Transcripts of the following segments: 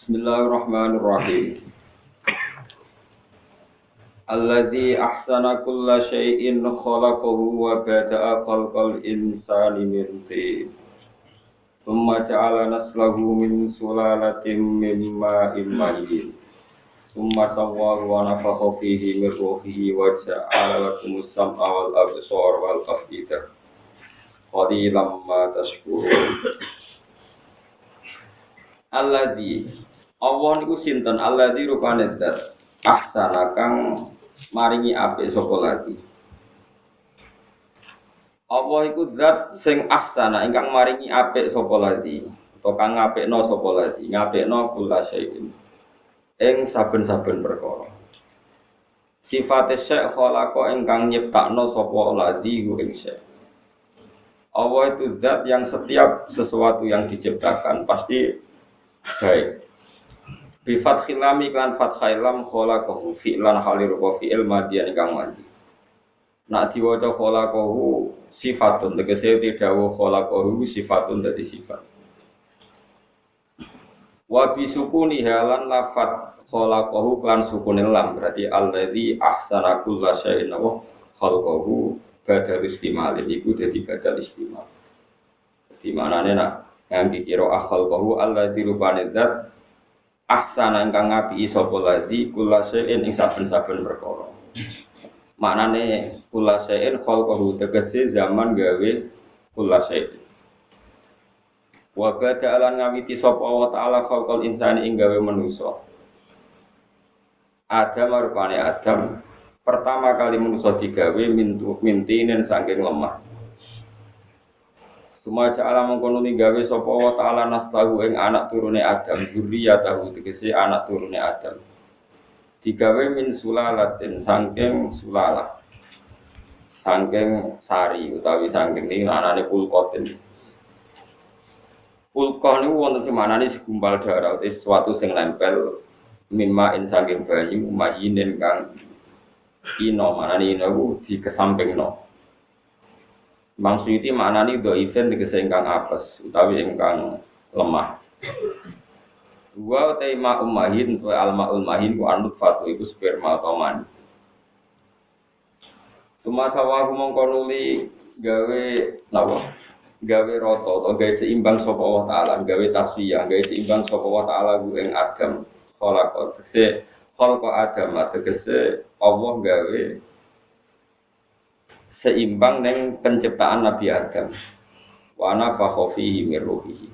Bismillahirrahmanirrahim. Alladzi ahsana kulla syai'in khalaqahu wa bada'a khalqal insani min tin. Tsumma ja'ala naslahu min sulalatin min ma'in mahin. Tsumma sawwahu wa nafakha fihi min ruhihi wa ja'ala lakumus sam'a wal absara wal af'idah. Qalilan ma tashkurun. Alladzi Allah niku sinten alladzi rupane zat ahsana kang maringi apik sapa lagi. Allah iku zat sing ahsana ingkang maringi apik sapa lagi utawa kang ngapikno sapa lagi ngapikno kula syai'in ing saben-saben perkara. Sifate syekh khalaqa ingkang nyiptakno sapa lagi ku ing syekh. Allah itu zat yang setiap sesuatu yang diciptakan pasti baik. Bi fathil lam iklan fathil lam khalaqahu fi'lan halir wa fi'il madiyan ingkang madi. Nak diwaca khalaqahu sifatun tegese didhawuh khalaqahu sifatun dadi sifat. Wa bi sukuni halan lafat khalaqahu klan sukunil lam berarti allazi ahsana kulla syai'in wa khalaqahu badal istimal iku dadi badal istimal. Di manane nak ngangge kira khalaqahu allazi rupane zat ahsana ingkang ngapiki sapa ladzi kullasein ing saben-saben perkara. Maknane kullasein khalqahu tegese zaman gawe kullasein. Wa bada'alan ngawiti sapa wa ta'ala khalqal insani ing gawe manusa. Adam rupane Adam pertama kali manusa digawe mintinen saking lemah. Sumaja alam mengkono gawe sapa wa ta'ala naslahu ing anak turune Adam, dzurriyyatahu tegese anak turune Adam. Digawe min sulalatin saking sulalah. Saking sari utawi saking iki anane kulqatin. Kulqah niku wonten sing manane segumpal darah utawa sesuatu sing nempel mimma in saking banyu mahinen kang ino manane ino ku dikesampingno. Maksudnya maknanya do event tegese ingkang apes utawi ingkang lemah. Dua tema ummahin wa almaul mahin ku anut fatu iku sperma atau mani. Semasa wahu mongko nuli gawe napa? Gawe rata atau gawe seimbang sapa Allah taala, gawe tasfiyah, gawe seimbang sapa Allah taala ku ing Adam. Khalaqa tegese khalqa Adam tegese Allah gawe seimbang neng penciptaan Nabi Adam. Wa nafakha fihi min ruhihi.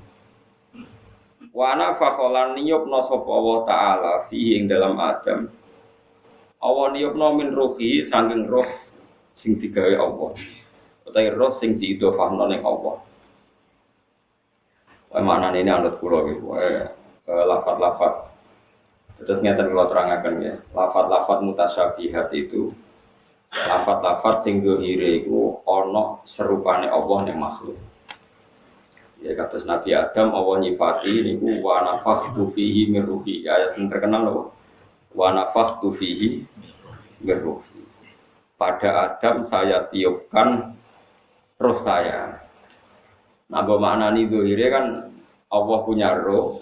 Wa nafakha lan niyupna sapa Allah taala fihi ing dalam Adam. Allah niyupna min ruhihi saking roh sing digawe Allah. Utawi roh sing diidhofahna ning Allah. Wa maknane ini anut kula iki lafaz-lafaz. Terus ngeten kula terangaken ya. Lafaz-lafaz mutasyabihat itu lafat-lafat sing dohire iku ana serupane Allah ning makhluk. Ya kados Nabi Adam Allah nyifati niku wa nafakhtu fihi min ruhi. Ayat sing terkenal lho. Wa nafakhtu fihi min ruhi. Pada Adam saya tiupkan roh saya. Nah, maknane dohire kan Allah punya roh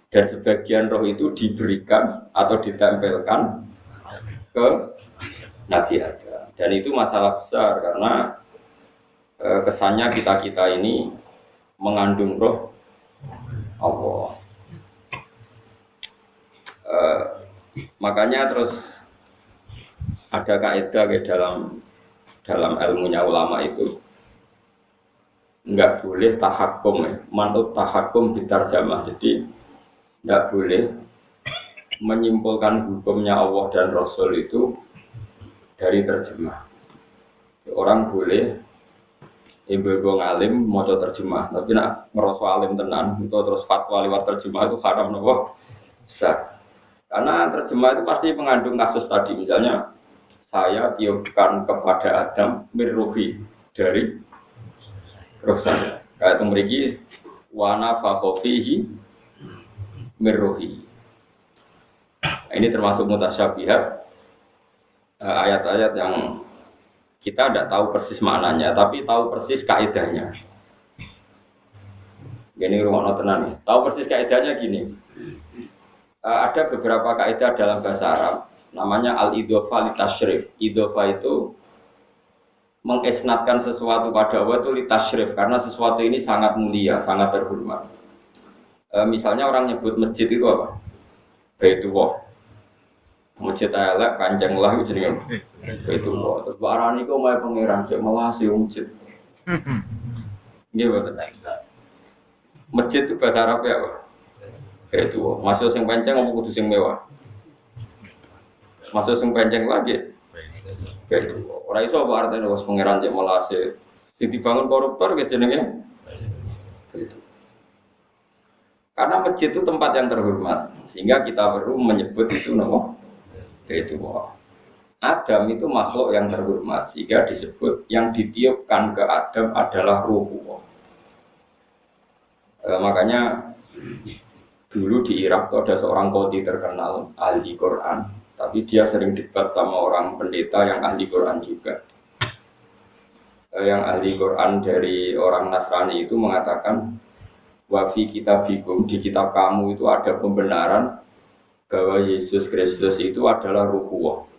dan sebagian roh itu diberikan atau ditempelkan ke Nabi Adam. Dan itu masalah besar karena kesannya kita ini mengandung roh Allah. Makanya terus ada kaidah dalam ilmunya ulama itu enggak boleh tahakkum ya. Manut tahakkum bitarjamah. Jadi enggak boleh menyimpulkan hukumnya Allah dan Rasul itu dari terjemah. Orang boleh ibu-ibu ngalim maca terjemah, tapi nak ngerasa alim tenan itu terus fatwa lewat terjemah itu haram nopo besar. Karena terjemah itu pasti mengandung kasus tadi, misalnya saya tiupkan kepada Adam mirruhi dari roh saya. Kayak itu mriki wa nafakha fihi mirruhi. Ini termasuk mutasyabihat. Ayat-ayat yang kita tidak tahu persis maknanya, tapi tahu persis kaidahnya. Gini rumah tenan nih, tahu persis kaidahnya gini. Ada beberapa kaidah dalam bahasa Arab namanya al-idhofa litasyrif. Idhofa itu mengisnadkan sesuatu pada Allah itu litasyrif karena sesuatu ini sangat mulia, sangat terhormat. Misalnya orang nyebut masjid itu apa? Baitullah. Masjid elek kanjeng lah itu jenenge Baitullah. Terus barani iku omahe pangeran cek melasi masjid. Nggih boten. Masjid itu bahasa Arab ya, Pak? Baitullah. Masuk sing penceng apa kudu sing mewah? Masuk sing penceng lagi. Baitullah. Ora iso apa artine wis pangeran cek melasi. Sing dibangun koruptor guys jenenge Baitullah. Karena masjid itu tempat yang terhormat, sehingga kita perlu menyebut itu nama Baitullah. Adam itu makhluk yang terhormat, sehingga disebut yang ditiupkan ke Adam adalah ruhullah. Makanya dulu di Irak itu ada seorang qadhi terkenal ahli Quran, tapi dia sering debat sama orang pendeta yang ahli Quran juga. Yang ahli Quran dari orang Nasrani itu mengatakan wafi kitabikum, di kitab kamu itu ada pembenaran bahwa Yesus Kristus itu adalah ruhullah.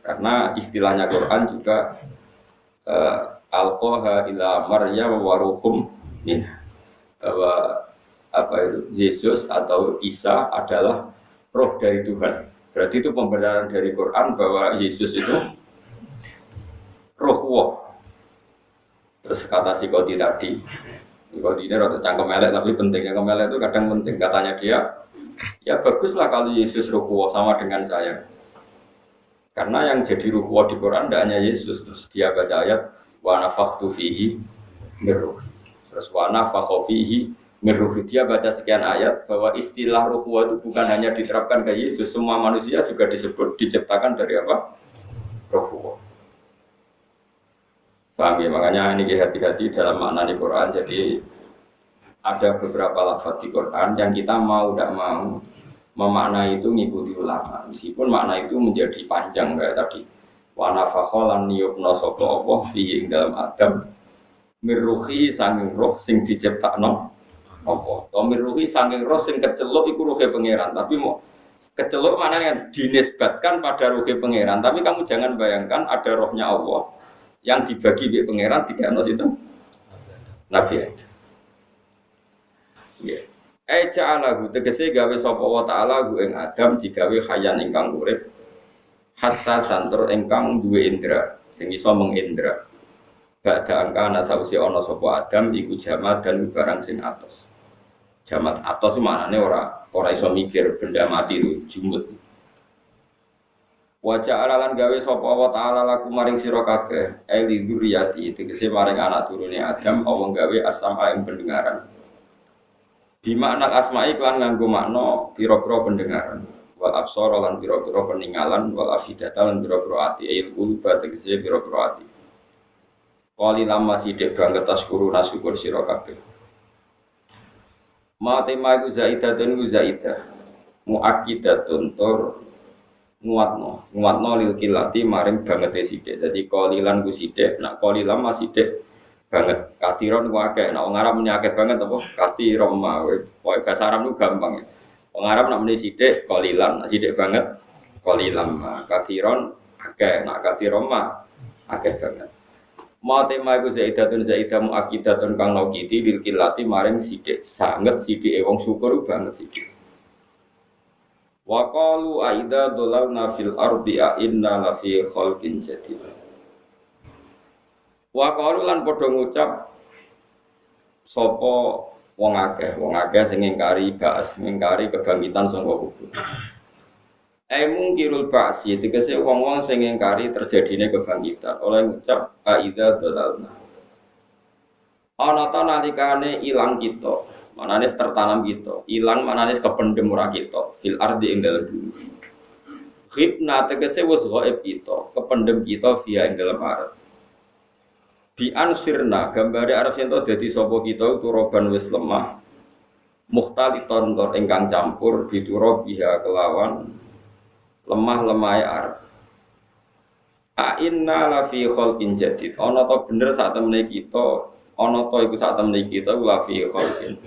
Karena istilahnya Quran juga alqaha ila Maryam wa ruhum min, bahwa Yesus atau Isa adalah roh dari Tuhan. Berarti itu pembenaran dari Quran bahwa Yesus itu ruhullah. Terus kata si Qadhi tadi, kalau ini rada cangkem melek tapi pentingnya kemelek itu kadang penting. Katanya dia, ya baguslah kalau Yesus ruhullah sama dengan saya. Karena yang jadi ruhullah di Quran tidak hanya Yesus. Terus dia baca ayat wa nafakhtu fihi min ruhi. Terus wa nafakha fihi min ruhi. Dia baca sekian ayat bahwa istilah ruhullah itu bukan hanya diterapkan ke Yesus, semua manusia juga disebut diciptakan dari apa? Ruhullah. Paham ya? Makanya ini hati-hati dalam makna di Quran. Jadi ada beberapa lafaz di Quran yang kita mau tidak mau memaknai itu ngikuti ulama. Meskipun makna itu menjadi panjang kayak tadi. Wa nafakha lan niyupna sapa Allah fi ing dalam Adam mirruhi sanging roh sing diciptakno apa. To mirruhi sanging roh sing keceluk iku ruhe pangeran. Tapi mau keceluk maknanya dinisbatkan pada ruhe pangeran. Tapi kamu jangan bayangkan ada rohnya Allah yang dibagi di pangeran tiga nos itu Nabi aja. Ya. Ja'alahu tegese gawe sapa wa ta'ala gu ing Adam digawe hayan ingkang urip hassasan tur ingkang duwe indra sing iso mengendra. Ba'da angka ana sawise ana sapa Adam iku jamat dan barang sing atos. Jamat atos maknane ora iso mikir benda mati itu jumut. Wajah alalan gawe sapa wa ta'ala laku maring sira kabeh eli dzurriyyati tegese maring anak turune Adam Allah gawe as-sam'a ing pendengaran. Di makna asma'i lan nganggo makna pira-pira pendengaran wal absara lan pira-pira peninggalan wal afidata lan pira-pira ati il quluba tegese pira-pira ati. Qali lama sithik banget taskuru nasyukur sira kabeh. Mate ma iku zaidatun zaidah muakkidatun tur nguatno lil kilati maring bangete sithik. Dadi qalilan ku sithik, nak qalilan masih sithik banget. Kathiron ku akeh, nak wong Arab muni akeh banget apa? Kathiron ma. Pokoke bahasa Arab ku gampang ya. Wong Arab nak muni sithik qalilan, nak sithik banget qalilan ma. Kathiron akeh, nak kathiron ma akeh banget. Ma tema iku zaidatun zaidah muakkidatun kang nokiti lil kilati maring sithik, sanget sithike wong syukur banget sithik. Wa qalu aida dolalna fil ardi a inna la fi khalqin jadid. Wa qalu lan padha ngucap sapa wong akeh sing ngingkari ba'as, ngingkari kebangkitan saka kubur. Mungkirul ba'si tegese wong-wong sing ngingkari terjadine kebangkitan oleh ngucap aida dolalna. Ana ta nalikane ilang kita manane tertanam kita, ilang manane kependem ora kita, fil ardi ing dalem bumi. Khibna tegese wis gaib kita, kependem kita via ing dalem arep. Bi ansirna gambare arep yen to dadi sapa kita turoban wis lemah. Mukhtaliton tor ingkang campur dituro biha kelawan lemah-lemahe arep. A inna la fi khalqin jadid. Ana to bener sak temene kita, ana to iku sak temene kita la fi khalqin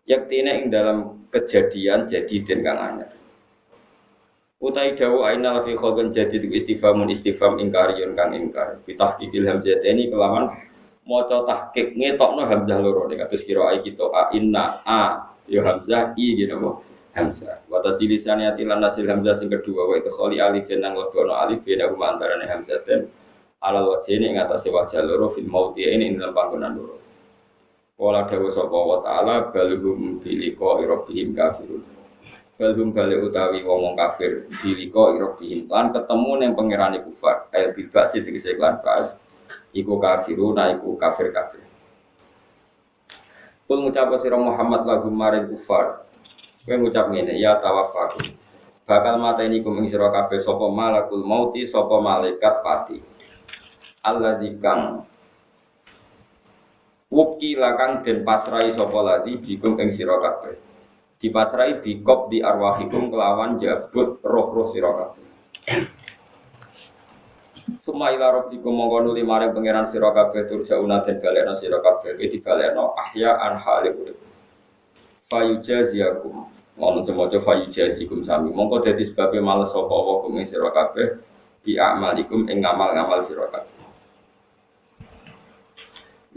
yaktine ing dalam kejadian jadi den kang anyar. Utai dawu ainal fi khalqin jadid istifhamun istifham ingkariyun kang ingkar. Bitahqiqil hamzateni kelawan maca tahqiq ngetokno hamzah loro nek kados kira ai kita a inna a ya hamzah i gitu apa hamzah. Wa tasilisan atilan nasil hamzah sing kedua wa itu khali alif nang lebono alif beda antarané hamzah dan alal wajhine ing atase wajah loro fil mauti ini ing dalam panggonan loro. Wala dawu sapa wa ta'ala balhum bilika rabbihim kafirun. Balhum bali utawi wong kafir bilika rabbihim lan ketemu ning pangerane kufar air bilba sing tegese lan pas iku kafiruna iku kafir-kafir. Kul ngucap sira Muhammad lahum maring kufar. Kowe ngucap ngene ya tawaffaku. Bakal mateni kum ing sira kabeh sapa malakul mauti sapa malaikat pati. Alladzi kang wukila kang den pasrai sapa ladi bikum ing sira kabeh. Dipasrai bikop di arwahikum kelawan jabut roh-roh sira kabeh. Sumaila rabbikum mongko nuli maring pangeran sira kabeh turjauna den balekna sira kabeh dibalekno ahya an hale urip. Fayujaziakum ngono semoga fayujazikum sami mongko dadi sebabe males sapa wa kum ing sira kabeh bi amalikum ing ngamal-ngamal sira kabeh.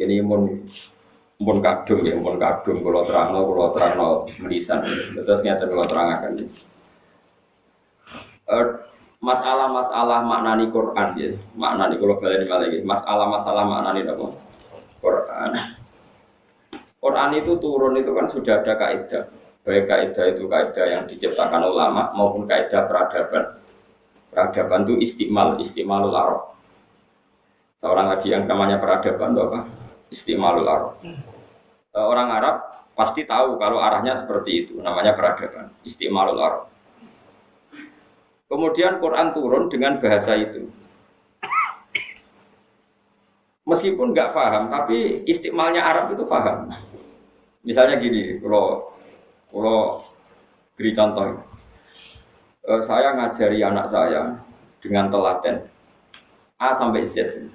Ini mun kadung ya, mun kadung kula terangno menisan. Terus nyata kula terangaken. Masalah-masalah maknani Quran ya. Maknani kula baleni malih. Masalah-masalah maknani apa? Quran. Quran itu turun itu kan sudah ada kaidah. Baik kaidah itu kaidah yang diciptakan ulama maupun kaidah peradaban. Peradaban itu istimalul Arab. Seorang lagi yang namanya peradaban itu apa? Istimalul Arab. Orang Arab pasti tahu kalau arahnya seperti itu, namanya peradaban, istimalul Arab. Kemudian Quran turun dengan bahasa itu. Meskipun nggak paham, tapi istimalnya Arab itu paham. Misalnya gini, kalau beri contoh, saya ngajari anak saya dengan telaten A sampai Z.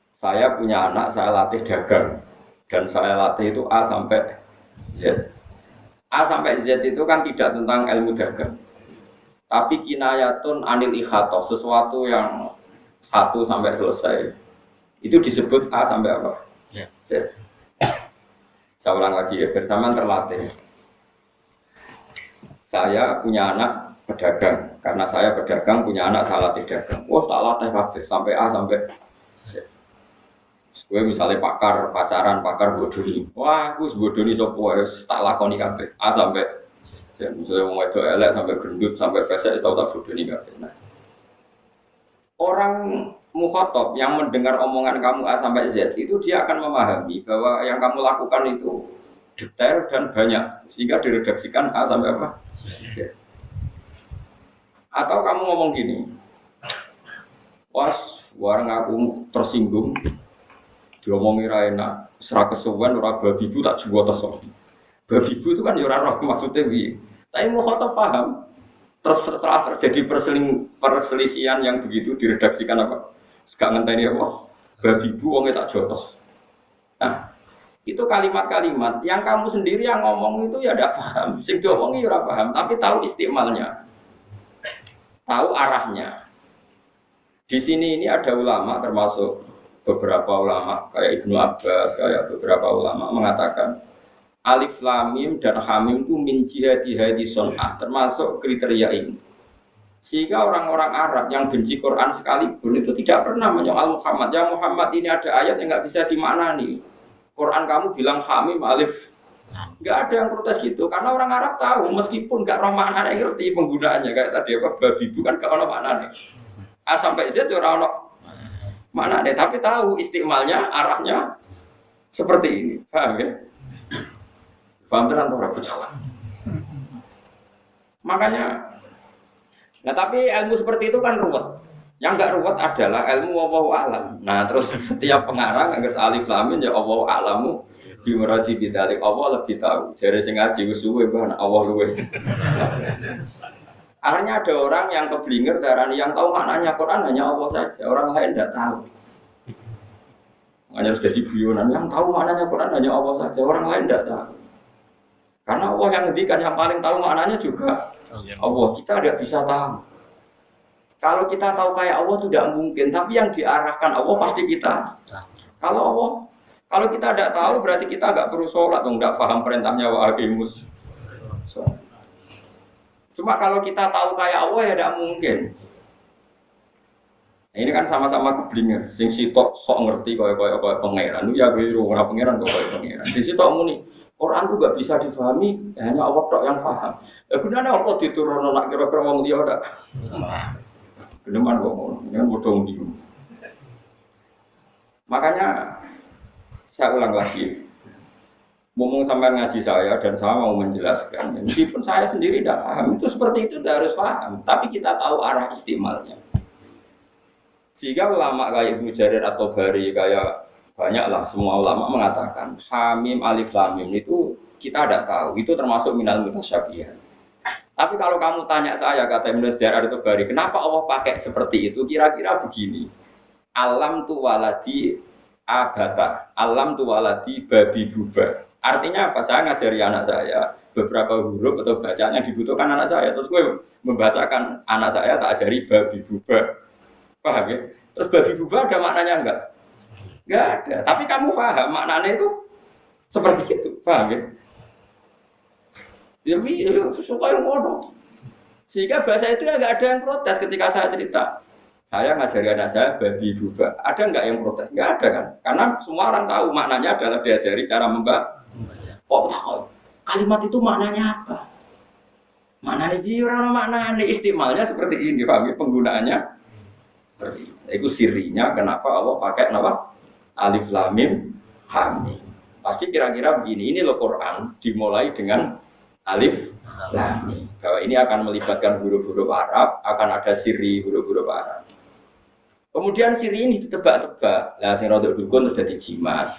Saya punya anak, saya latih dagang dan saya latih itu A sampai Z. A sampai Z itu kan tidak tentang ilmu dagang, tapi kinayatun anil ikhatoh, sesuatu yang 1 sampai selesai. Itu disebut A sampai apa? Z. Saya ulang lagi ya, bersamaan terlatih. Saya punya anak pedagang, karena saya pedagang punya anak saya latih dagang. Wah tak latih kabeh sampai A sampai Z. Gue misalnya pacaran bodoni. Wah, gue bodoni sopo wis tak lakoni kabeh. A sampai misalnya wong wedok elek sampai gendut sampai pesek tahu tak bodoni kabeh. Nah. Orang mukhatab yang mendengar omongan kamu A sampai Z itu dia akan memahami bahwa yang kamu lakukan itu detail dan banyak sehingga diredaksikan A sampai apa? Z. Atau kamu ngomong gini. Was, warang aku tersinggung. Diomongi ra enak, serak kesuwen ora babi bu tak juwotos. Babi bu itu kan ya ora roh maksudnya piye. Tapi mukhatab paham. Setelah terjadi perselisihan yang begitu diredaksikan apa? Gak ngenteni apa? Babi bu wonge tak jotos. Nah, itu kalimat-kalimat yang kamu sendiri yang ngomong itu ya ndak paham. Sing diomongi ya ora paham, tapi tahu istimalnya. Tahu arahnya. Di sini ini ada ulama termasuk beberapa ulama kayak Ibnu Abbas, kayak beberapa ulama mengatakan alif lam mim dan hamim itu min jihadi hadi son'ah termasuk kriteria ini. Sehingga orang-orang Arab yang benci Quran sekalipun itu tidak pernah menyoal Muhammad. Ya Muhammad ini ada ayat yang nggak bisa dimaknani. Quran kamu bilang hamim alif, nggak ada yang protes gitu karena orang Arab tahu meskipun nggak roh maknanya ngerti penggunaannya kayak tadi apa babi bukan nggak ono maknanya. A sampai Z orang ono mana deh, tapi tahu istimalnya, arahnya seperti ini, paham ya? Paham tenan ora bocah. Makanya, nah tapi ilmu seperti itu kan ruwet. Yang enggak ruwet adalah ilmu wallahu alam. Nah terus setiap pengarang agar alif lam mim ya wallahu alamu bi muradi bidzalik, Allah lebih tahu. Jare sing ngaji wis suwe bah Allah luwe. Akhirnya ada orang yang keblinger darani yang tahu maknanya Quran hanya Allah saja, orang lain tidak tahu. Hanya harus jadi guyonan yang tahu maknanya Quran hanya Allah saja, orang lain tidak tahu. Karena Allah yang ngendikan, yang paling tahu maknanya juga Allah. Kita tidak bisa tahu. Kalau kita tahu kayak Allah itu tidak mungkin, tapi yang diarahkan Allah pasti kita. Kalau kita tidak tahu berarti kita nggak perlu sholat, nggak paham perintahnya wa aqimus. Cuma kalau kita tahu kayak Allah ya tidak mungkin. Nah, ini kan sama-sama keblinger. Sing sitok sok ngerti kaya pangeran. Ya biru ora pangeran kok kaya pangeran. Sing sitok muni Quran itu nggak bisa difahami, hanya Allah tok yang paham. Gunanya apa diturunno nak kira-kira wong liya ora. Geneman kok ngono. Ini kan bodong bingung. Makanya saya ulang lagi. Ngomong sampai ngaji saya dan saya mau menjelaskan. Meskipun saya sendiri tidak paham, itu seperti itu tidak harus paham. Tapi kita tahu arah istimalnya. Sehingga ulama kayak Ibnu Jarir atau Bari kayak banyaklah semua ulama mengatakan Hamim Alif Lam Mim itu kita tidak tahu. Itu termasuk minal mutasyabihat. Tapi kalau kamu tanya saya kata Ibnu Jarir atau Bari, kenapa Allah pakai seperti itu? Kira-kira begini. Alam tu waladi abata, alam tu waladi babi buba. Artinya apa? Saya ngajari anak saya beberapa huruf atau bacaan yang dibutuhkan anak saya. Terus gue membahasakan anak saya tak ajari babi buba. Paham ya? Terus babi buba ada maknanya enggak? Enggak ada. Tapi kamu paham maknanya itu seperti itu. Paham ya? Jadi suka yang ngono. Sehingga bahasa itu enggak ada yang protes ketika saya cerita. Saya ngajari anak saya babi buba. Ada enggak yang protes? Enggak ada kan? Karena semua orang tahu maknanya adalah diajari cara membaca. Kalimat itu maknanya apa? Maknanya biurang maknanya istimalnya seperti ini, paham? Penggunaannya seperti ini. Itu sirinya kenapa Allah pakai nama Alif Lam Mim Ha Mim. Pasti kira-kira begini. Ini loh Quran dimulai dengan Alif Lam Mim. Bahwa ini akan melibatkan huruf-huruf Arab, akan ada siri huruf-huruf Arab. Kemudian siri ini ditebak-tebak. Lah sing rodok dukun terus dadi jimat.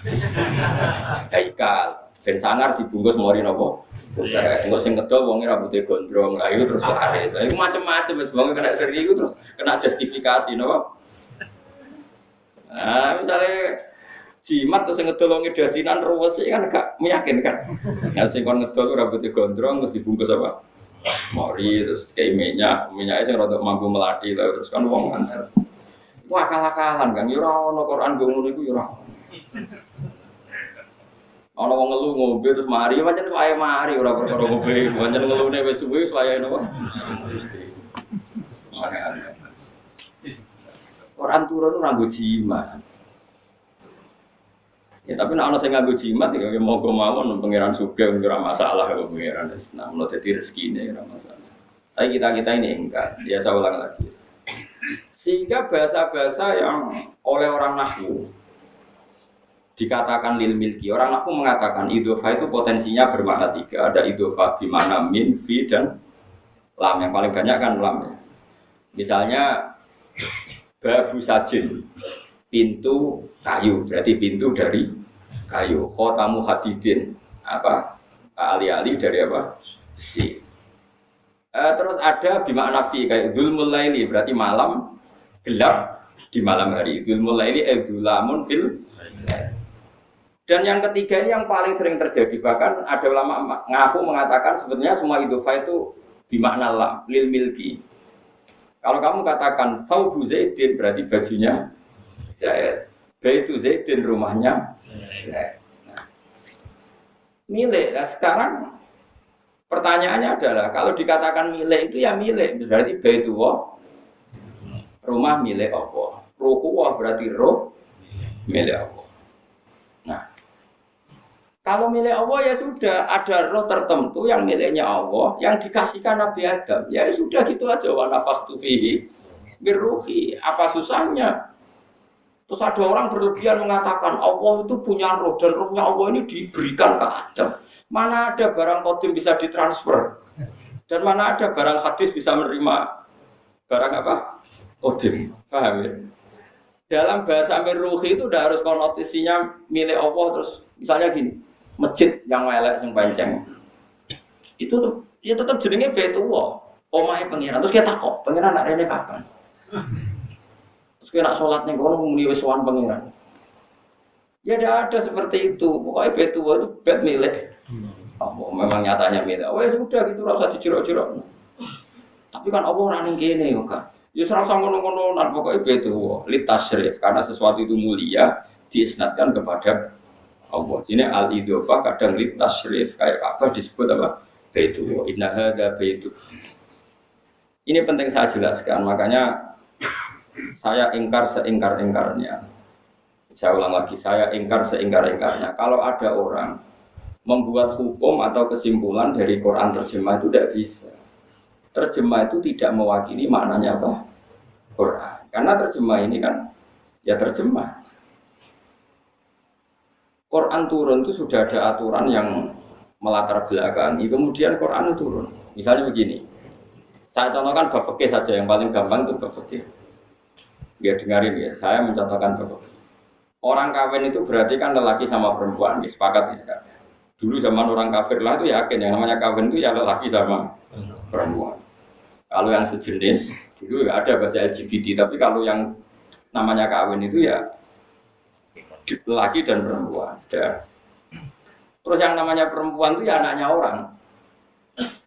Haikal ben sangar dibungkus mori napa? Putek. Engko sing kedol wonge rambute gondrong. Lah itu terus laris. Iku macam-macam wis wong kena siri iku terus kena justifikasi napa? Nah, misalnya jimat terus sing ngedol wong dasinan ruwes kan gak meyakinkan. Nah sing kon ngedol rambute gondrong terus dibungkus apa? Mori terus kayak minyaknya sing rodok mampu melati terus kan wong kan. Itu akal-akalan kan, ya ora ono Quran go ngono iku ya ora. Ono wong ngelu ngombe terus mari, pancen wae mari ora perkara ngombe, pancen ngelune wis suwe wis wae napa. Quran turun ora nggo jimat. Ya tapi nek ana sing nganggo jimat ya monggo mawon pangeran sugih ora masalah kok pangeran wis nah mulo dadi rezekine ora masalah. Tapi kita ini enggak, ya saya ulang lagi. Sehingga bahasa-bahasa yang oleh orang nahwu dikatakan lil milki. Orang nahwu mengatakan idhofah itu potensinya bermakna tiga. Ada idhofah di mana min, fi, dan lam. Yang paling banyak kan lam ya. Misalnya babu sajin, pintu kayu, berarti pintu dari kayu. Khotamu hadidin, apa? Ali-ali dari apa? Besi. Terus ada bimakna fi kayak dzulmul laili, berarti malam gelap di malam hari. Dzulmul laili dzulamun fil. Dan yang ketiga ini yang paling sering terjadi, bahkan ada ulama ngaku mengatakan sebenarnya semua idhofah itu bimakna lam lil milki. Kalau kamu katakan thawbu Zaidin berarti bajunya Zaid. Baitu Zaidin rumahnya Zaid. Nah, milik. Nah, sekarang pertanyaannya adalah kalau dikatakan milik itu ya milik berarti baitullah rumah milik Allah. Ruhullah berarti roh milik Allah. Nah, kalau milik Allah ya sudah ada roh tertentu yang miliknya Allah yang dikasihkan Nabi Adam. Ya sudah gitu aja wa nafakhtu fihi birruhi. Apa susahnya? Terus ada orang berlebihan mengatakan Allah itu punya roh dan rohnya Allah ini diberikan ke Adam. Mana ada barang qadim bisa ditransfer dan mana ada barang hadis bisa menerima barang apa? Qadim. Paham ya? Dalam bahasa mirruhi itu udah harus konotasinya milik Allah terus misalnya gini, masjid yang elek sing panceng. Itu ya tetap jenenge Baitullah, omahe pangeran. Terus kita takok, pangeran nak rene kapan? Terus kita nak salat ning kono muni wis sowan pangeran. Ya tidak ada seperti itu. Pokoknya Baitullah itu bait milik Oh, memang nyatanya beda. Oh ya sudah gitu rasa dijerok-jerok. Tapi kan Allah ora ning kene yo kan. Ya ora usah ngono-ngono nan pokoke beto litasyrif karena sesuatu itu mulia diisnadkan kepada Allah. Ini al-idhofah kadang litasyrif kayak apa disebut apa? Baitu. Inna hadza baitu. Ini penting saya jelaskan, makanya saya ingkar seingkar-ingkarnya. Saya ulang lagi, saya ingkar seingkar-ingkarnya. Kalau ada orang membuat hukum atau kesimpulan dari Quran terjemah itu tidak bisa. Terjemah itu tidak mewakili maknanya apa? Quran. Karena terjemah ini kan ya terjemah. Quran turun itu sudah ada aturan yang melatar belakangi. Kemudian Quran turun. Misalnya begini. Saya contohkan bab fikih saja yang paling gampang itu bab fikih. Ya dengarin ya, saya mencontohkan bab fikih. Orang kawin itu berarti kan lelaki sama perempuan, ya, sepakat ya. Dulu zaman orang kafir lah itu yakin yang namanya kawin itu ya lelaki sama perempuan. Kalau yang sejenis dulu ya ada bahasa LGBT, tapi kalau yang namanya kawin itu ya lelaki dan perempuan. Dan terus yang namanya perempuan itu ya anaknya orang.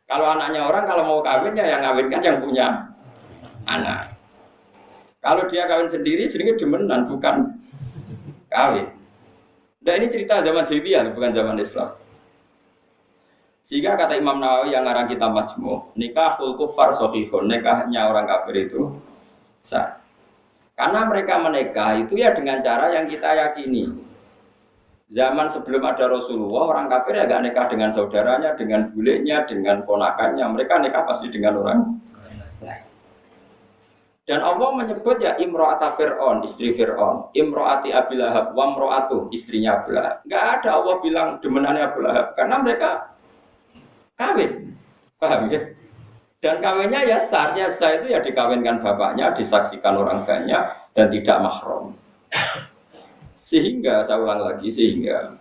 Kalau anaknya orang kalau mau kawin ya yang kawin kan yang punya anak. Kalau dia kawin sendiri jadinya demenan bukan kawin. Nah ini cerita zaman jahiliyah bukan zaman Islam. Sehingga kata Imam Nawawi yang ngarang kitab Majmu', nikahul kufar shahihun, nikahnya orang kafir itu sah. Karena mereka menikah itu ya dengan cara yang kita yakini. Zaman sebelum ada Rasulullah, orang kafir ya gak nikah dengan saudaranya, dengan bulenya, dengan ponakannya. Mereka nikah pasti dengan orang lain. Dan Allah menyebut ya imro'ata Fir'aun, istri Fir'aun, imro'ati Abi Lahab, wa imro'atu, istrinya Abu Lahab. Gak ada Allah bilang demenannya Abu Lahab, karena mereka kawin, paham ya? Dan kawinnya ya sah itu ya dikawinkan bapaknya, disaksikan orang banyak dan tidak mahram. Sehingga saya ulang lagi, sehingga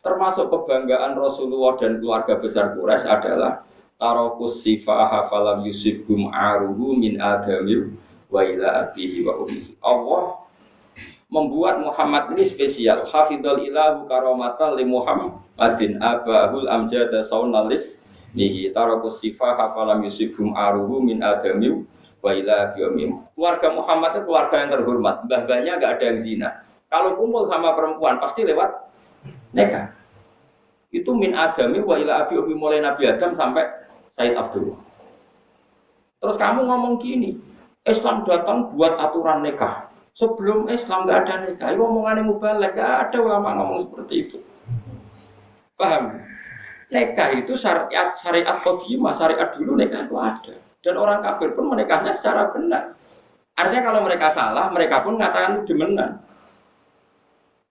termasuk kebanggaan Rasulullah dan keluarga besar Quraisy adalah tarokus sifaha falam yusibhum aruhu min adamil wa ila abihi wa ummihi. Allah membuat Muhammad ini spesial. Hafidhul ilahu karamatan li Muhammadin abahul amjada saunalis nihi tarakus sifaha falam yusibhum aruhu min adamil wa ila abihi. Keluarga Muhammad itu keluarga yang terhormat. Mbah-mbahnya enggak ada yang zina. Kalau kumpul sama perempuan pasti lewat nikah. Itu min adami wa ila abi umi mulai Nabi Adam sampai Said Abdul. Terus kamu ngomong gini, Islam datang buat aturan nikah. Sebelum Islam nggak ada nikah. Itu omongannya mubalek, nggak ada ulama ngomong seperti itu. Paham? Nikah itu syariat qadimah, syariat dulu nikah itu ada. Dan orang kafir pun menikahnya secara benar. Artinya kalau mereka salah, mereka pun mengatakan itu demenan.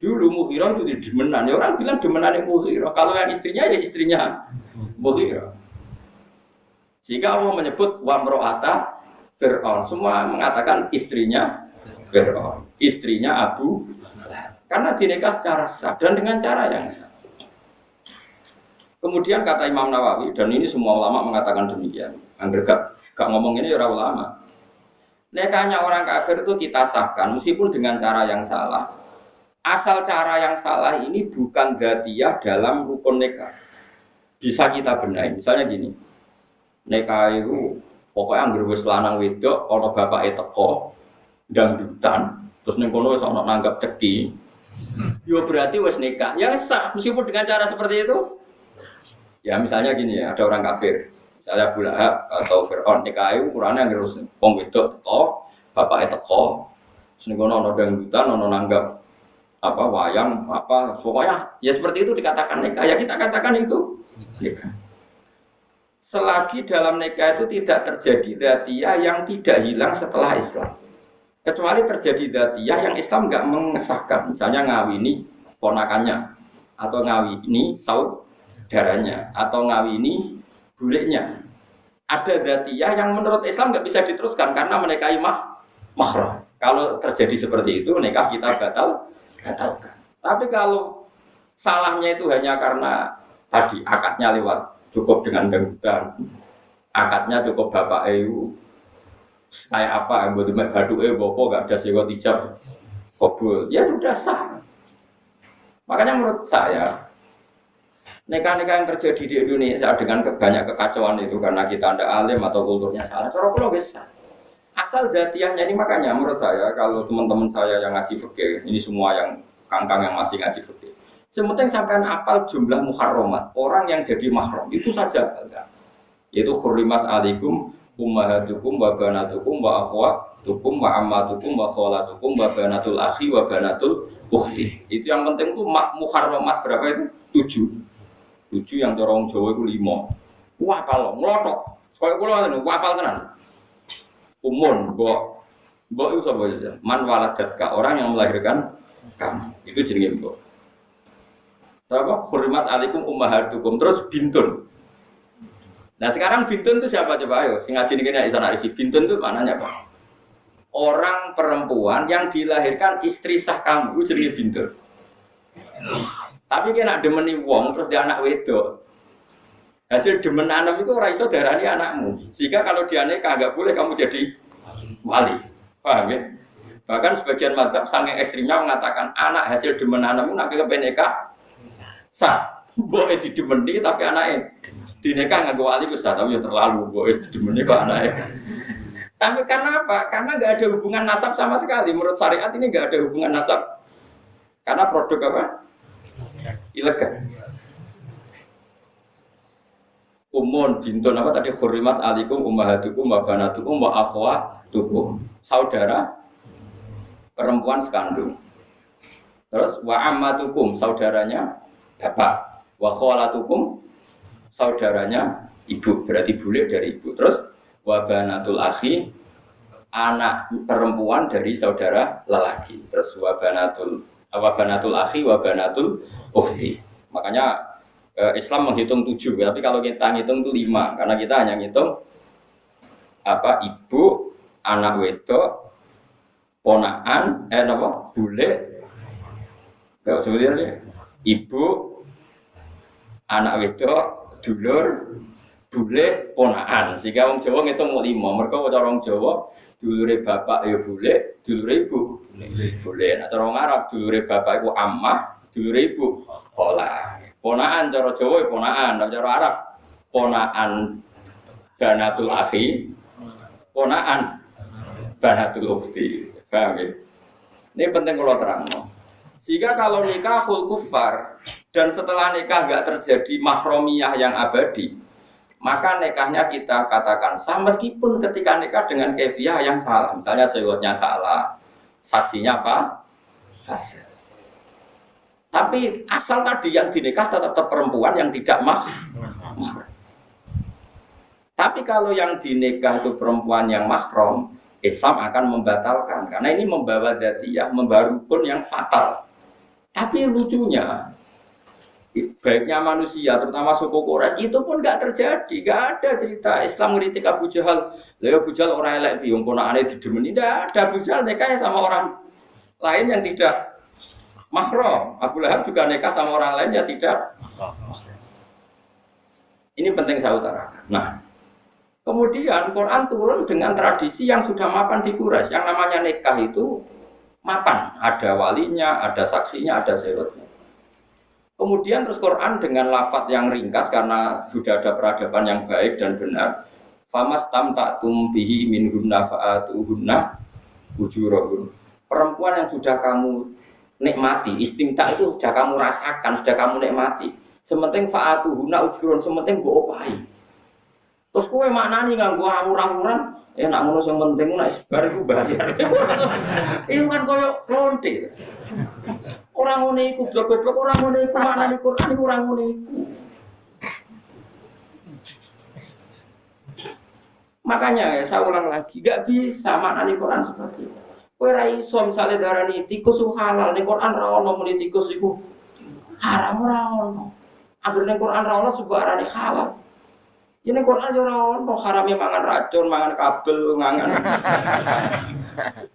Dulu Mughirah itu demenan, ya orang bilang demenan yang Mughirah. Kalau yang istrinya ya istrinya Mughirah. Sehingga Allah menyebut wa mro'ata Fir'aun. Semua mengatakan istrinya Fir'aun, istrinya Abu Lahab. Karena dinikah secara sah dan dengan cara yang sah. Kemudian kata Imam Nawawi, dan ini semua ulama mengatakan demikian. Angger gak ngomong ini ya orang ulama. Nikahnya orang kafir itu kita sahkan meskipun dengan cara yang salah. Asal cara yang salah ini bukan dzatiyah dalam rukun nikah. Bisa kita benahi. Misalnya gini. Nikah itu pokoknya anggere wis lanang wedok ana bapake teko dangdutan terus ning kono wis ana nanggap ceki. Yo berarti wis nikah. Ya sah meskipun dengan cara seperti itu. Ya misalnya gini ya, ada orang kafir. Misalnya Abu Lahab atau Fir'aun nikah itu ukurane anggere wong wedok teko, bapake teko. Terus ning kono ana dangdutan, ana nanggap apa wayang apa pokoknya ya seperti itu dikatakan nikah ya kita katakan itu nikah selagi dalam nikah itu tidak terjadi dzatiyah yang tidak hilang setelah Islam kecuali terjadi dzatiyah yang Islam enggak mengesahkan misalnya ngawini ponakannya atau ngawini saudaranya atau ngawini bulenya ada dzatiyah yang menurut Islam enggak bisa diteruskan karena menikahi mahram kalau terjadi seperti itu nikah kita batalkan. Tapi kalau salahnya itu hanya karena tadi akadnya lewat cukup dengan dangdutan, akadnya cukup bapak kayak apa yang buat badu bopo gak ada sewot ijab kabul, ya sudah sah. Makanya menurut saya Nikah-nikah yang terjadi di Indonesia dengan banyak kekacauan itu karena kita tidak alim atau kulturnya salah. Cara kula wis asal datiahnya ini, makanya menurut saya kalau teman-teman saya yang ngaji fikih, ini semua yang kangkang yang masih ngaji fikih, sementing sampean apal jumlah muharramat orang yang jadi mahram itu saja kan. Yaitu hurrimat alaikum ummahatukum wa banatukum wa akhwatukum wa ammatukum wa khalatukum wa banatul akhi wa banatul ukhti. Itu yang penting itu muharramat berapa itu? 7 yang orang Jawa itu 5. Wah kalau ngelotok koyo kula ngono wapal tenan. Umun, mbok itu sapa aja? Man waladatka, orang yang melahirkan kamu. Itu jenenge mbok. Apa? Hurrimat alaikum ummahatukum, terus bintun. Nah sekarang bintun itu siapa coba ayo? Sing ngaji niki nek iso narifi bintun itu maknanya apa? Orang perempuan yang dilahirkan istri sah kamu itu jenenge bintun. Tapi kena demeni wong terus dia anak wedok. Hasil demen anak itu ora iso darani anakmu. Sehingga kalau dia nikah enggak boleh kamu jadi wali. Paham ya? Bahkan sebagian mazhab saking ekstrimnya mengatakan anak hasil demen anakmu nak kepen nikah sah. Mbok didemeni tapi anake dinikah nganggo wali ku sah, tapi ya terlalu mbok didemeni kok anake. Tapi karena apa? Karena enggak ada hubungan nasab sama sekali. Menurut syariat ini enggak ada hubungan nasab. Karena produk apa? Ilegal. Umun bintun apa tadi hurrimat alaikum ummahatukum wa banatukum wa akhwatukum. Saudara perempuan sekandung. Terus wa ammatukum saudaranya bapak. Wa khalatukum saudaranya ibu, berarti bule dari ibu. Terus wa banatul akhi anak perempuan dari saudara lelaki. Terus wa banatul akhi wa banatul ukhti. Makanya Islam menghitung 7, tapi kalau kita ngitung itu 5, karena kita hanya ngitung apa ibu, anak wedok, ponaan, bule, kalau sebenarnya ibu, anak wedok, dulur, bule, ponaan. Sehingga orang Jawa ngitung 5. Mereka orang Jawa dulure bapak ya bule, dulure ibu bule. Nah orang Arab dulure bapak itu ammah, dulure ibu khala. Ponaan cara Jawa ponaan, cara Arab ponaan banatul akhi, ponaan banatul ukhti. Paham ya? Ini penting kalau terangno. Sehingga kalau nikahul kufar dan setelah nikah enggak terjadi mahromiyah yang abadi, maka nikahnya kita katakan sah meskipun ketika nikah dengan kefiah yang salah. Misalnya syaratnya salah, saksinya apa? Fasih. Tapi asal tadi yang dinikah tetap perempuan yang tidak mahram. Tapi kalau yang dinikah itu perempuan yang mahram, Islam akan membatalkan karena ini membawa dzatiyah, membawa rukun yang fatal. Tapi lucunya, baiknya manusia, terutama suku Quraisy itu pun nggak terjadi, nggak ada cerita Islam ngeritik Abu Jahal. Lalu Abu Jahal orang elek, biung ponakane didemeni, tidak ada. Abu Jahal nikah sama orang lain yang tidak mahram. Abu Lahab juga nikah sama orang lain yang tidak mahram. Ini penting saya utarakan. Nah, kemudian Quran turun dengan tradisi yang sudah mapan di Quraisy. Yang namanya nikah itu mapan, ada walinya, ada saksinya, ada syaratnya. Kemudian terus Quran dengan lafadz yang ringkas karena sudah ada peradaban yang baik dan benar. Famastamta'tum bihi minhunna fa'atuhunna ujurahun. Perempuan yang sudah kamu nikmati, istimta itu sudah kamu rasakan, sudah kamu nikmati. Sementing fa'atuhunna ujurahun, sementing mbok opahi. Terus kowe maknani nganggo awur-awuran, nak ngono sing penting nek bar iku bayar. Iku kan koyo lonte. Ora ngono iku blok-blok ora ngono iku maknane Quran iku ora ngono iku. Makanya saya ulang lagi, enggak bisa maknane Quran seperti itu. Kowe ra iso misale darani tikus halal ning Quran ra ono muni tikus iku haram ora ono. Agar ning Quran ra ono sebarane halal. Ini Quran yo ora ono harame mangan racun, mangan kabel, mangan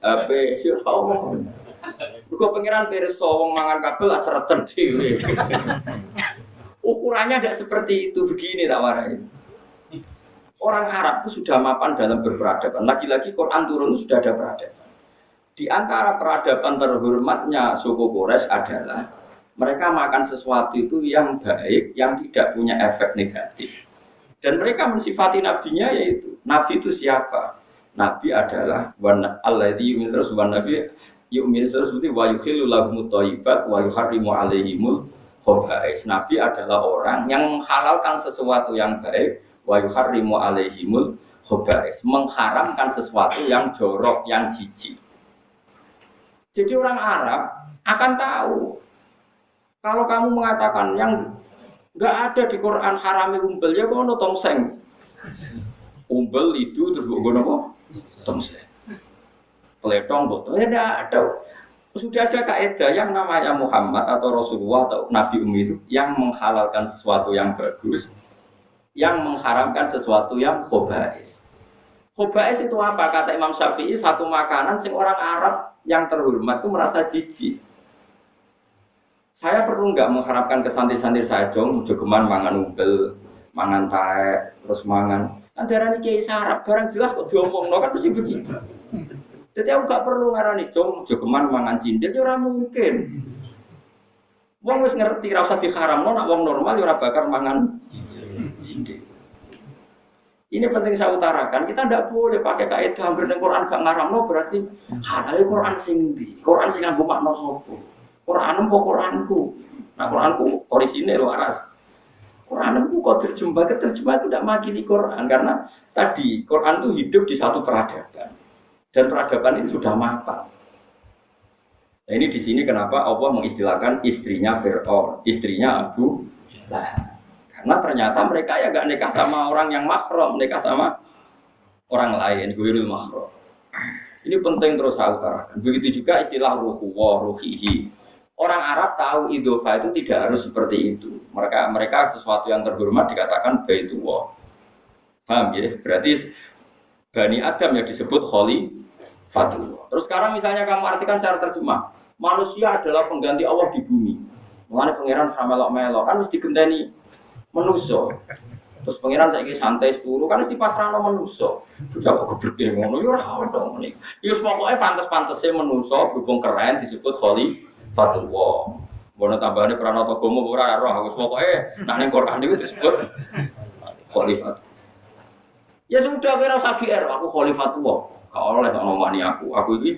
HP yo ora ono. Kok pengiran pirsa wong mangan kabel lak sereten dhewe. Ukurannya tidak seperti itu, begini tak warai. Orang Arab itu sudah mapan dalam berperadaban. Lagi-lagi Quran turun itu sudah ada peradaban. Di antara peradaban terhormatnya suku Quraisy adalah Mereka makan sesuatu itu yang baik, yang tidak punya efek negatif. Dan mereka mensifati nabinya yaitu nabi itu siapa? Nabi adalah alladzi yu'minu terus nabi yu'minu terus wa yuhillu lahumut thayyibat wa yuharrimu 'alaihimul khaba'is. Nabi adalah orang yang menghalalkan sesuatu yang baik wa yuharrimu 'alaihimul khaba'is, mengharamkan sesuatu yang jorok, yang jijik. Jadi orang Arab akan tahu kalau kamu mengatakan yang enggak ada di Quran harami umbel ya kono tongseng. Umbel itu terus gono apa? Tongseng. Peletong botol ya ada. Sudah ada kaidah yang namanya Muhammad atau Rasulullah atau Nabi itu yang menghalalkan sesuatu yang bagus, yang mengharamkan sesuatu yang khobais. Khobais itu apa? Kata Imam Syafi'i, satu makanan sing orang Arab yang terhormat itu merasa jijik. Saya perlu nggak mengharapkan ke santri-santri saya dong, jogeman mangan umbel, mangan taek, terus mangan. Kan darani kiai sarap, barang jelas kok diomongno kan mesti begitu. Jadi aku gak perlu ngarani jogeman mangan cindil, ya ora mungkin. Wong wis ngerti ra usah diharamno, nek wong normal ya ora bakar mangan cindil. Ini penting saya utarakan, kita tidak boleh pakai kaidah hampir ning Quran gak ngaramno berarti halal Quran sing ndi? Quran sing nganggo makna sapa? Quran apa Quranku? Nah Quranku orisinil waras. Quran itu kok terjemah itu tidak makili Quran karena tadi Quran itu hidup di satu peradaban dan peradaban ini sudah matang. Nah, ini di sini kenapa Allah mengistilahkan istrinya Fir'aun, istrinya Abu Lahab. Karena ternyata mereka ya gak nikah sama orang yang mahram, nikah sama orang lain, ghairul mahram. Ini penting terus saya utarakan. Begitu juga istilah ruhuwa, ruhihi. Orang Arab tahu idhofah itu tidak harus seperti itu. Mereka sesuatu yang terhormat dikatakan baitullah. Paham ya? Berarti Bani Adam yang disebut khalifatullah. Terus sekarang misalnya kamu artikan secara terjemah, manusia adalah pengganti Allah di bumi. Mulane pangeran sama melok-melok kan mesti digenteni manusia. Terus pangeran saiki santai seturu kan mesti pasrahno manusia. Sudah kok gebreke ngono ya ora ono nih. Ya pokoke pantes-pantese manusia berhubung keren disebut khalifatullah. Bono tambahane pranata agama ora roh aku pokoke nang ning Quran niku disebut khalifat. Ya sudah kira usah GR aku khalifatullah. Gak oleh ono wani aku. Aku iki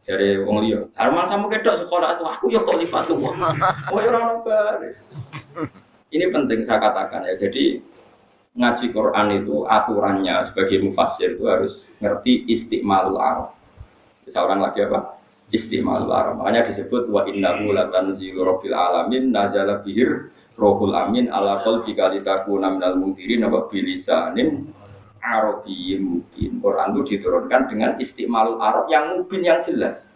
jare wong liya. Arman sampe kedok sekolah itu aku ya khalifatullah. Oh ya ora ono bare. Ini penting saya katakan ya. Jadi ngaji Quran itu aturannya sebagai mufassir itu harus ngerti istimalul arab. Seorang lagi apa? Istimalul arab. Makanya disebut wa innahu latanzilu rabbil alamin nazala bihir rohul amin ala qalbika litakuna minal munzirin wa bilisanin arabiyyin mubin. Quran itu diturunkan dengan istimalul arab yang mubin yang jelas.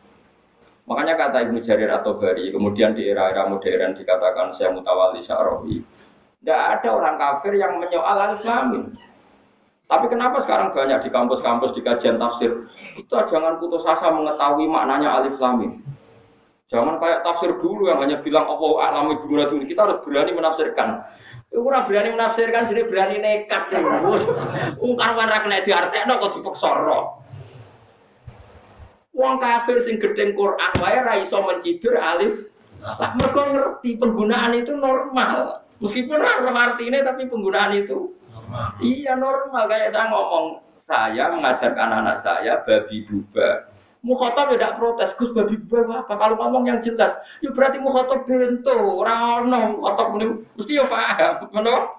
Makanya kata Ibnu Jarir At-Tabari, kemudian di era-era modern dikatakan Syekh Mutawalli Sya'rawi, tidak ada orang kafir yang menyoal alif lam mim. Tapi kenapa sekarang banyak di kampus-kampus di kajian tafsir, kita jangan putus asa mengetahui maknanya alif lam mim. Jangan kayak tafsir dulu yang hanya bilang Allahu a'lam bimuradihi. Kita harus berani menafsirkan. Ora berani menafsirkan jadi berani nekat ya. Ungkapan ra kena diartekno kok dipeksa ro. Wong kafir sing gedeng Quran wae ra iso mencibir alif. Lah mergo ngerti penggunaan itu normal. Meskipun ora roh artine tapi penggunaan itu normal. Iya normal kayak saya ngomong, saya mengajarkan anak saya babi buba. Mukhatab tidak protes, Gus babi buba apa? Kalau ngomong yang jelas, ya berarti mukhatab bento, ora ono mukhatab mesti ya paham, benar?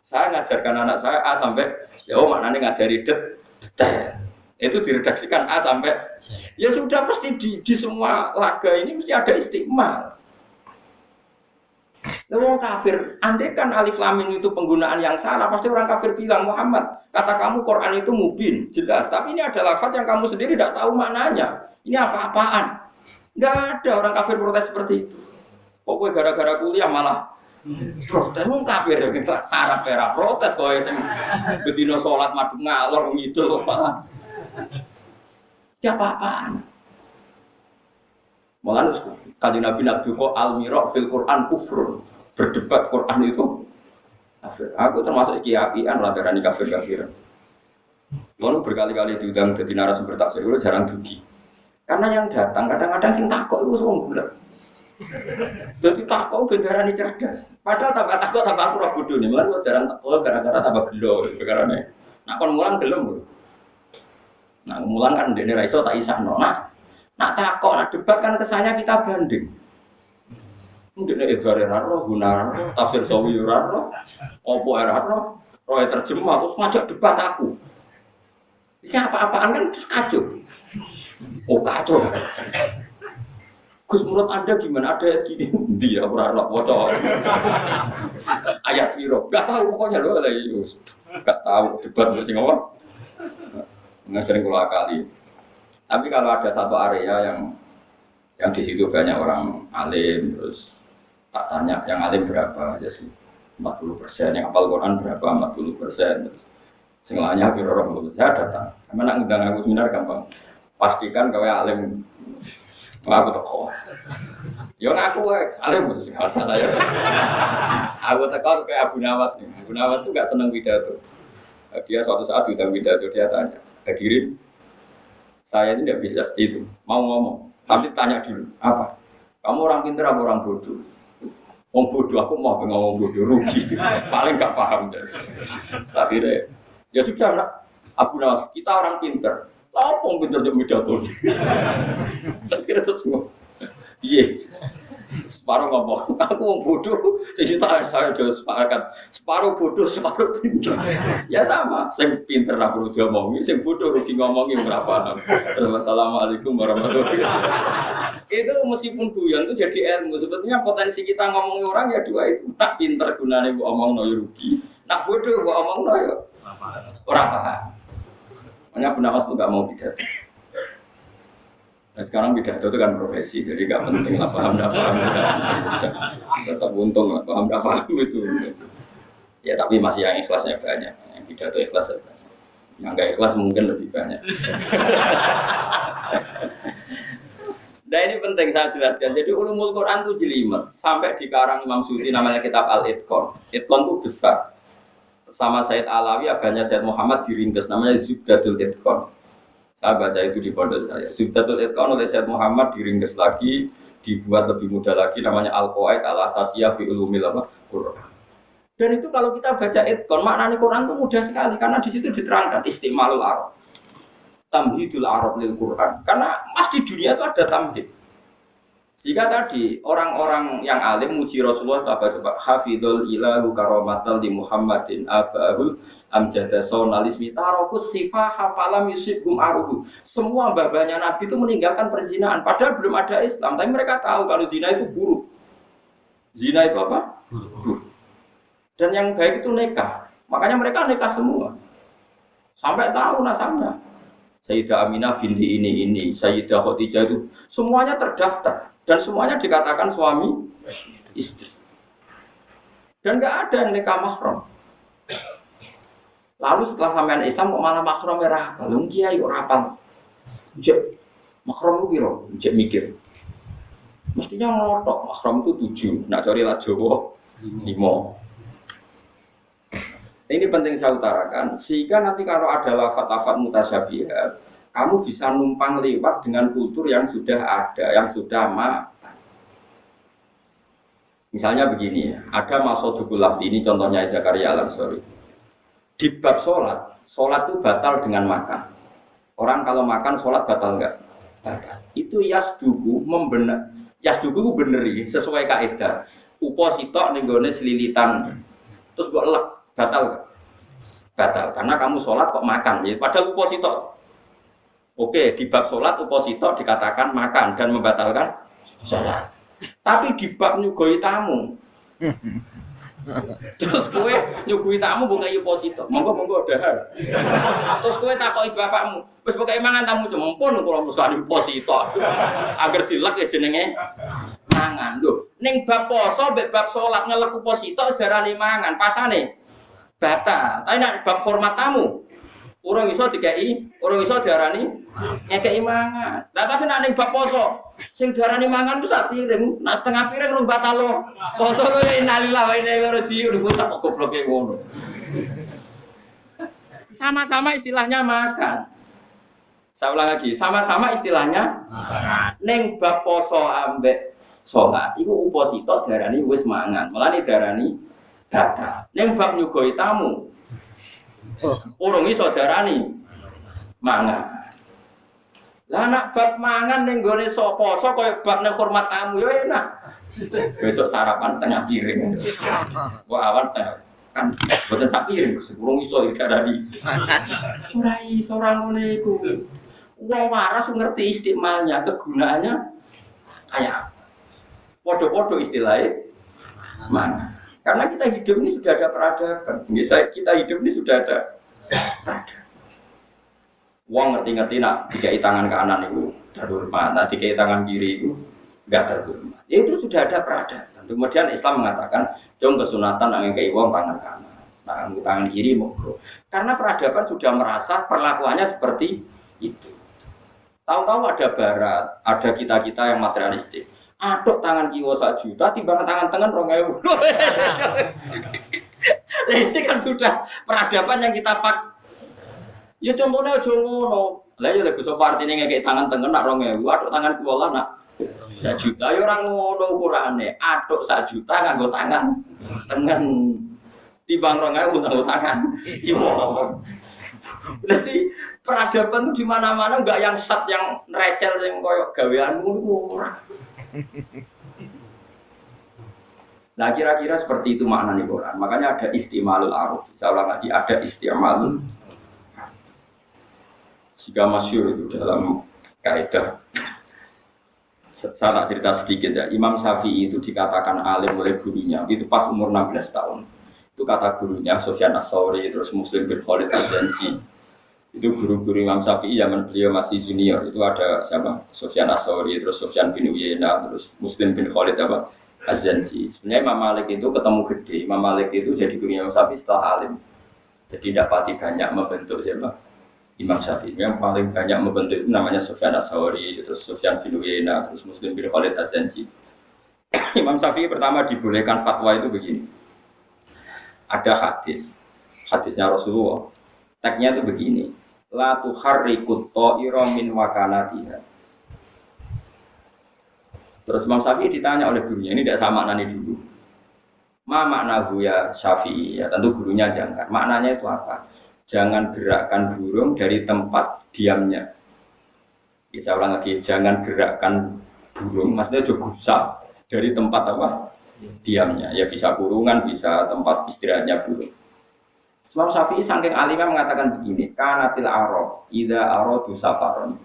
Saya ngajarkan anak saya A sampai ya maknane ngajari detail. Itu diredaksikan A sampai ya sudah pasti di semua laga ini mesti ada istimal. Orang kafir, andai kan alif lam mim itu penggunaan yang salah, pasti orang kafir bilang Muhammad, kata kamu Quran itu mubin, jelas. Tapi ini ada lafaz yang kamu sendiri tidak tahu maknanya. Ini apa-apaan? Enggak ada orang kafir protes seperti itu. Kok gara-gara kuliah malah protes? Orang kafir sarap era protes kowe sing bedino salat madhep ngalor ngidul malah. Ya apa-apaan. Malah Kanjeng Nabi Abdul al-Mira' fil Quran kufrun. Berdebat Quran itu kafir. Aku termasuk kiai-kiaian lah darani kafir-kafiran. Lalu berkali-kali diundang jadi narasumber tafsir, itu jarang dugi. Karena yang datang kadang-kadang sing takok itu wong bulat. Jadi takut gendarani cerdas. Padahal takut aku ora bodoh nih. Mulane jarang takut gara-gara tambah gelo perkarane. Nak kon mulang gelem lho. Nah, mulang kan ndekne ra iso tak isahno. Nak takut, nak debat kan kesannya kita banding. Ndekne edware ra ro, guna tafsir sawi ra ro. Opo ra ro? Roe terjemah terus ngajak debat aku. Ini apa-apaan kan terus kacau. Oh kacau. Gus menurut Anda gimana? Ada ayat gini? Dia ora waca. Ayat piro? Enggak tahu pokoknya lho lah Yus. Enggak tahu debat sing apa. Nggak sering kula akali. Tapi kalau ada satu area yang di situ banyak orang alim terus tak tanya yang alim berapa ya sih? 40%, yang hafal Quran berapa 40%. Sing lainnya hampir orang saya datang. Karena nak ngundang aku seminar gampang. Pastikan kowe alim. Aku teko. Yo ngaku alim enggak salah ya. Aku teko terus kayak Abu Nawas nih. Abu Nawas itu enggak seneng pidato. Dia suatu saat diundang pidato dia tanya, "Hadirin, saya ini tidak bisa itu, mau ngomong. Tapi tanya dulu, apa? Kamu orang pintar atau orang bodoh?" Wong bodoh aku mau ngomong bodoh rugi, paling gak paham deh. Akhirnya, ya sudah nak, Abu Nawas kita orang pintar, lapong pintar jadi pidato. Akhirnya terus ngomong, iya, separuh ngomong, aku wong bodoh, saya jauh sepakat, separuh bodoh, separuh pintar. Ya sama, saya pintar nak perlu diomongin, saya bodoh rugi ngomongin berapa. Assalamualaikum warahmatullahi wabarakatuh. Itu meskipun guyon itu jadi ilmu. Sebetulnya potensi kita ngomongin orang ya dua itu. Nak pinter gunanya bu omong no rugi. Nak bodoh bu omong no ya orang paham. Makanya Abu Nawas tuh gak mau pidato. Dan sekarang pidato itu kan profesi, jadi gak penting lah paham dah paham. Tetap untung lah paham dah paham itu. Ya tapi masih yang ikhlasnya banyak. Yang pidato ikhlas banyak. Yang gak ikhlas mungkin lebih banyak. Nah ini penting saya jelaskan. Jadi ulumul Quran itu jelimet. Sampai di karang Imam Suyuti namanya kitab Al-Itqan. Itqan itu besar. Sama Said Alawi, abahnya Said Muhammad diringkas namanya Zubdatul Itqan. Saya baca itu di pondok saya. Zubdatul Itqan oleh Said Muhammad diringkas lagi, dibuat lebih mudah lagi namanya Al-Qawaid Al-Asasiyah fi Ulumil Quran. Dan itu kalau kita baca Itqan, maknanya Quran itu mudah sekali karena di situ diterangkan istimalul Arab. Tamhidul Arab lil Quran. Karena mas di dunia itu ada tamhid. Jika tadi orang-orang yang alim muji Rasulullah coba hafidhul ilahu karamatal di Muhammadin abahul amjada sonalismi tarokus sifah hafalam yusibhum aruhu. Semua babanya Nabi itu meninggalkan perzinahan. Padahal belum ada Islam. Tapi mereka tahu kalau zina itu buruk. Zina itu apa? Buruk. Dan yang baik itu nikah. Makanya mereka nikah semua. Sampai tahu nasabnya. Sayyidah Aminah binti ini, Sayyidah Khadijah itu semuanya terdaftar dan semuanya dikatakan suami istri. Dan nggak ada yang nikah mahram. Lalu setelah sampean Islam kok malah mahram merah, lalu kiai ora apal. Jek mahram itu kira, jek mikir. Mestinya ngotok mahram itu 7, nak cari lah Jawa 5. Ini penting saya utarakan, sehingga nanti kalau ada lafaz-lafaz mutasyabihat, kamu bisa numpang lewat dengan kultur yang sudah ada, yang sudah matang. Misalnya begini, ada Masodukul Lafdi, ini contohnya Zakaria Al-Ansari. Di bab sholat itu batal dengan makan. Orang kalau makan sholat batal enggak? Batal. Itu yasduku itu beneri sesuai kaidah. Upo sitok ning gone selilitan. Terus mbok elek. Batal gak? Batal, karena kamu sholat kok makan ya, padahal uposito. Oke, di bab sholat uposito dikatakan makan dan membatalkan sholat. Tapi di bab nyugoi tamu terus kowe nyugoi tamu bukan uposito, monggo dahar. Terus kowe takoki bapakmu, wis pokoke mangan tamu cempon kula mesti uposito agar dilek ya jenenge mangan. Lho, ning bab poso mbek bab sholat ngelek uposito wis darani mangan, pasane batal. Tapi nak bab hormat tamu, orang iso dikai, orang iso diarani ngekei mangan. Lah tapi nak ning bab poso, sing diarani mangan ku sak piring, nak setengah piring rung batal lo. Poso ku innalillahi wa inna ilaihi raji'un, bocah kok gobloke ngono. Sama-sama istilahnya makan. Saya ulang lagi, sama-sama istilahnya makan. Ning bab poso ambek salat iku upa sitok darani wis mangan. Mulane darani batal. Ning bab nyugoi tamu urung iso darani mangan. Lah nak bab mangan ning gone poso kaya bab ning hormat tamu ya enak. Besok sarapan setengah piring. Kok awan setengah kan boten sak piring urung iso darani. Ora iso ora ngene iku. Wong waras ngerti istimalnya, kegunaannya kayak podo-podo istilahnya mana? Karena kita hidup ini sudah ada peradaban. Kita hidup ini sudah ada peradaban. Wong ngerti-ngerti nak dikai tangan kanan itu terhormat, nak dikai tangan kiri itu enggak terhormat. Ya itu sudah ada peradaban. Kemudian Islam mengatakan jom kesunatan angin kei wong tangan kanan, tangan kiri monggo. Karena peradaban sudah merasa perlakuannya seperti itu. Tahu-tahu ada barat, ada kita-kita yang materialistik. Aduk tangan kiwa 1 juta, timbang tangan 2.000. Ini kan sudah peradaban yang kita pak. Ya contohnya aja ngono. Lah ya lek iso partine ngekek tangan tengen nak 2.000, aduk tangan kiwa lah nak 1 juta ya ora ngono ukurane. Aduk 1 juta nganggo tangan tengen. Timbang 2.000 nganggo tangan kiwa. Berarti peradaban di mana-mana enggak yang sat yang recel yang koyok gaweanmu itu ora. Nah kira-kira seperti itu makna nih Quran. Makanya ada istimalul aruf. Saya ulang lagi ada istimalul. Jika masyhur itu dalam kaidah. Saya tak cerita sedikit ya. Imam Syafi'i itu dikatakan alim oleh gurunya. Itu pas umur 16 tahun. Itu kata gurunya Sufyan Ats-Tsauri, terus Muslim bin Khalid Az-Zanji. Itu guru-guru Imam Syafi'i zaman beliau masih junior. Itu ada siapa? Sufyan Ats-Tsauri, terus Sufyan bin Uyainah, terus Muslim bin Khalid Az-Zanji. Sebenarnya Imam Malik itu ketemu gede. Imam Malik itu jadi guru Imam Syafi'i setelah alim. Jadi tidak pati banyak membentuk siapa? Imam Syafi'i. Yang paling banyak membentuk itu namanya Sufyan Ats-Tsauri, terus Sufyan bin Uyainah, terus Muslim bin Khalid Az-Zanji. Imam Syafi'i pertama dibolehkan fatwa itu begini. Ada hadisnya Rasulullah. Teksnya itu begini. La tuharrikut ta'ira min wakanatiha. Terus Imam Syafi'i ditanya oleh gurunya, ini tidak sama maknanya dulu. Ma maknahu ya Syafi'i? Ya tentu gurunya jangkar. Maknanya itu apa? Jangan gerakkan burung dari tempat diamnya. Ya, saya ulang lagi, jangan gerakkan burung, maksudnya juga gusap dari tempat apa? Diamnya. Ya bisa kurungan, bisa tempat istirahatnya burung. Imam Syafi'i saking alimnya mengatakan begini, kanatil Arab idza aradu safaron.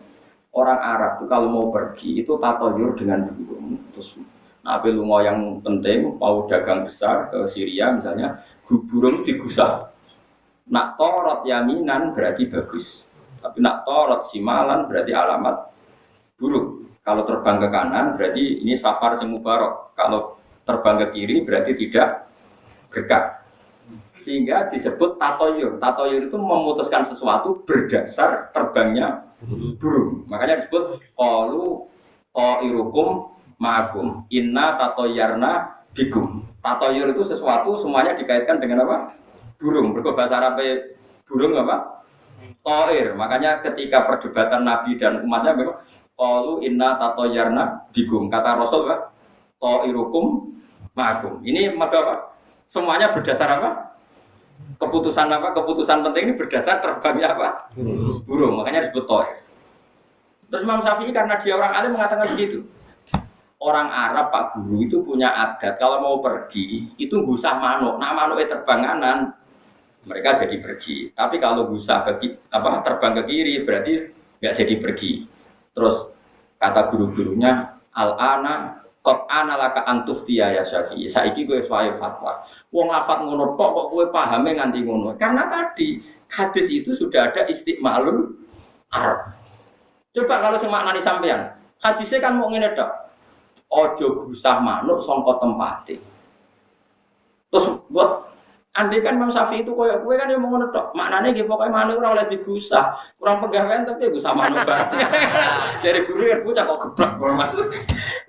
Orang Arab itu kalau mau pergi itu tatoyur dengan burung. Terus nabi lunga yang penting mau dagang besar ke Syria misalnya, burung digusah. Nak torot yaminan berarti bagus. Tapi nak torot simalan berarti alamat buruk. Kalau terbang ke kanan berarti ini safar sing mubarak. Kalau terbang ke kiri berarti tidak berkah. Sehingga disebut tatoyur. Tatoyur itu memutuskan sesuatu berdasar terbangnya burung. Makanya disebut qalu ta'irukum ma'akum inna tatoyarna bikum. Tatoyur itu sesuatu semuanya dikaitkan dengan apa? Burung. Berbahasa Arab burung apa? Ta'ir. Makanya ketika perdebatan Nabi dan umatnya memang qalu inna tatoyarna bikum. Kata Rasul apa? Ta'irukum ma'akum. Ini apa? Semuanya berdasar apa? Keputusan apa? Keputusan penting ini berdasar terbangnya apa? Burung. Makanya disebut ta'ir. Terus Imam Syafi'i karena dia orang alim mengatakan begitu. Orang Arab Pak Guru itu punya adat kalau mau pergi itu gusah manuk. Nah manuknya terbang kanan mereka jadi pergi. Tapi kalau gusah ke terbang ke kiri berarti nggak jadi pergi. Terus kata guru-gurunya al-ana qad ana laka antuftiya ya Syafi'i. Saiki kowe wae fatwa. Wong lafat ngono tok kok kowe pahame nganti ngono. Karena tadi hadis itu sudah ada istimalul Arab. Coba kalau semaknani sampean. Hadisnya kan mau ngene tok. Ojo gusah manuk sangka tempate. Terus buat andai kan Imam Syafi'i itu koyo kowe kan yo ngono tok. Maknane nggih pokoke manuk ora oleh digusah. Kurang pegawean tapi gusah manuk bareng. Dari guru kan bocah kok geblak maksud.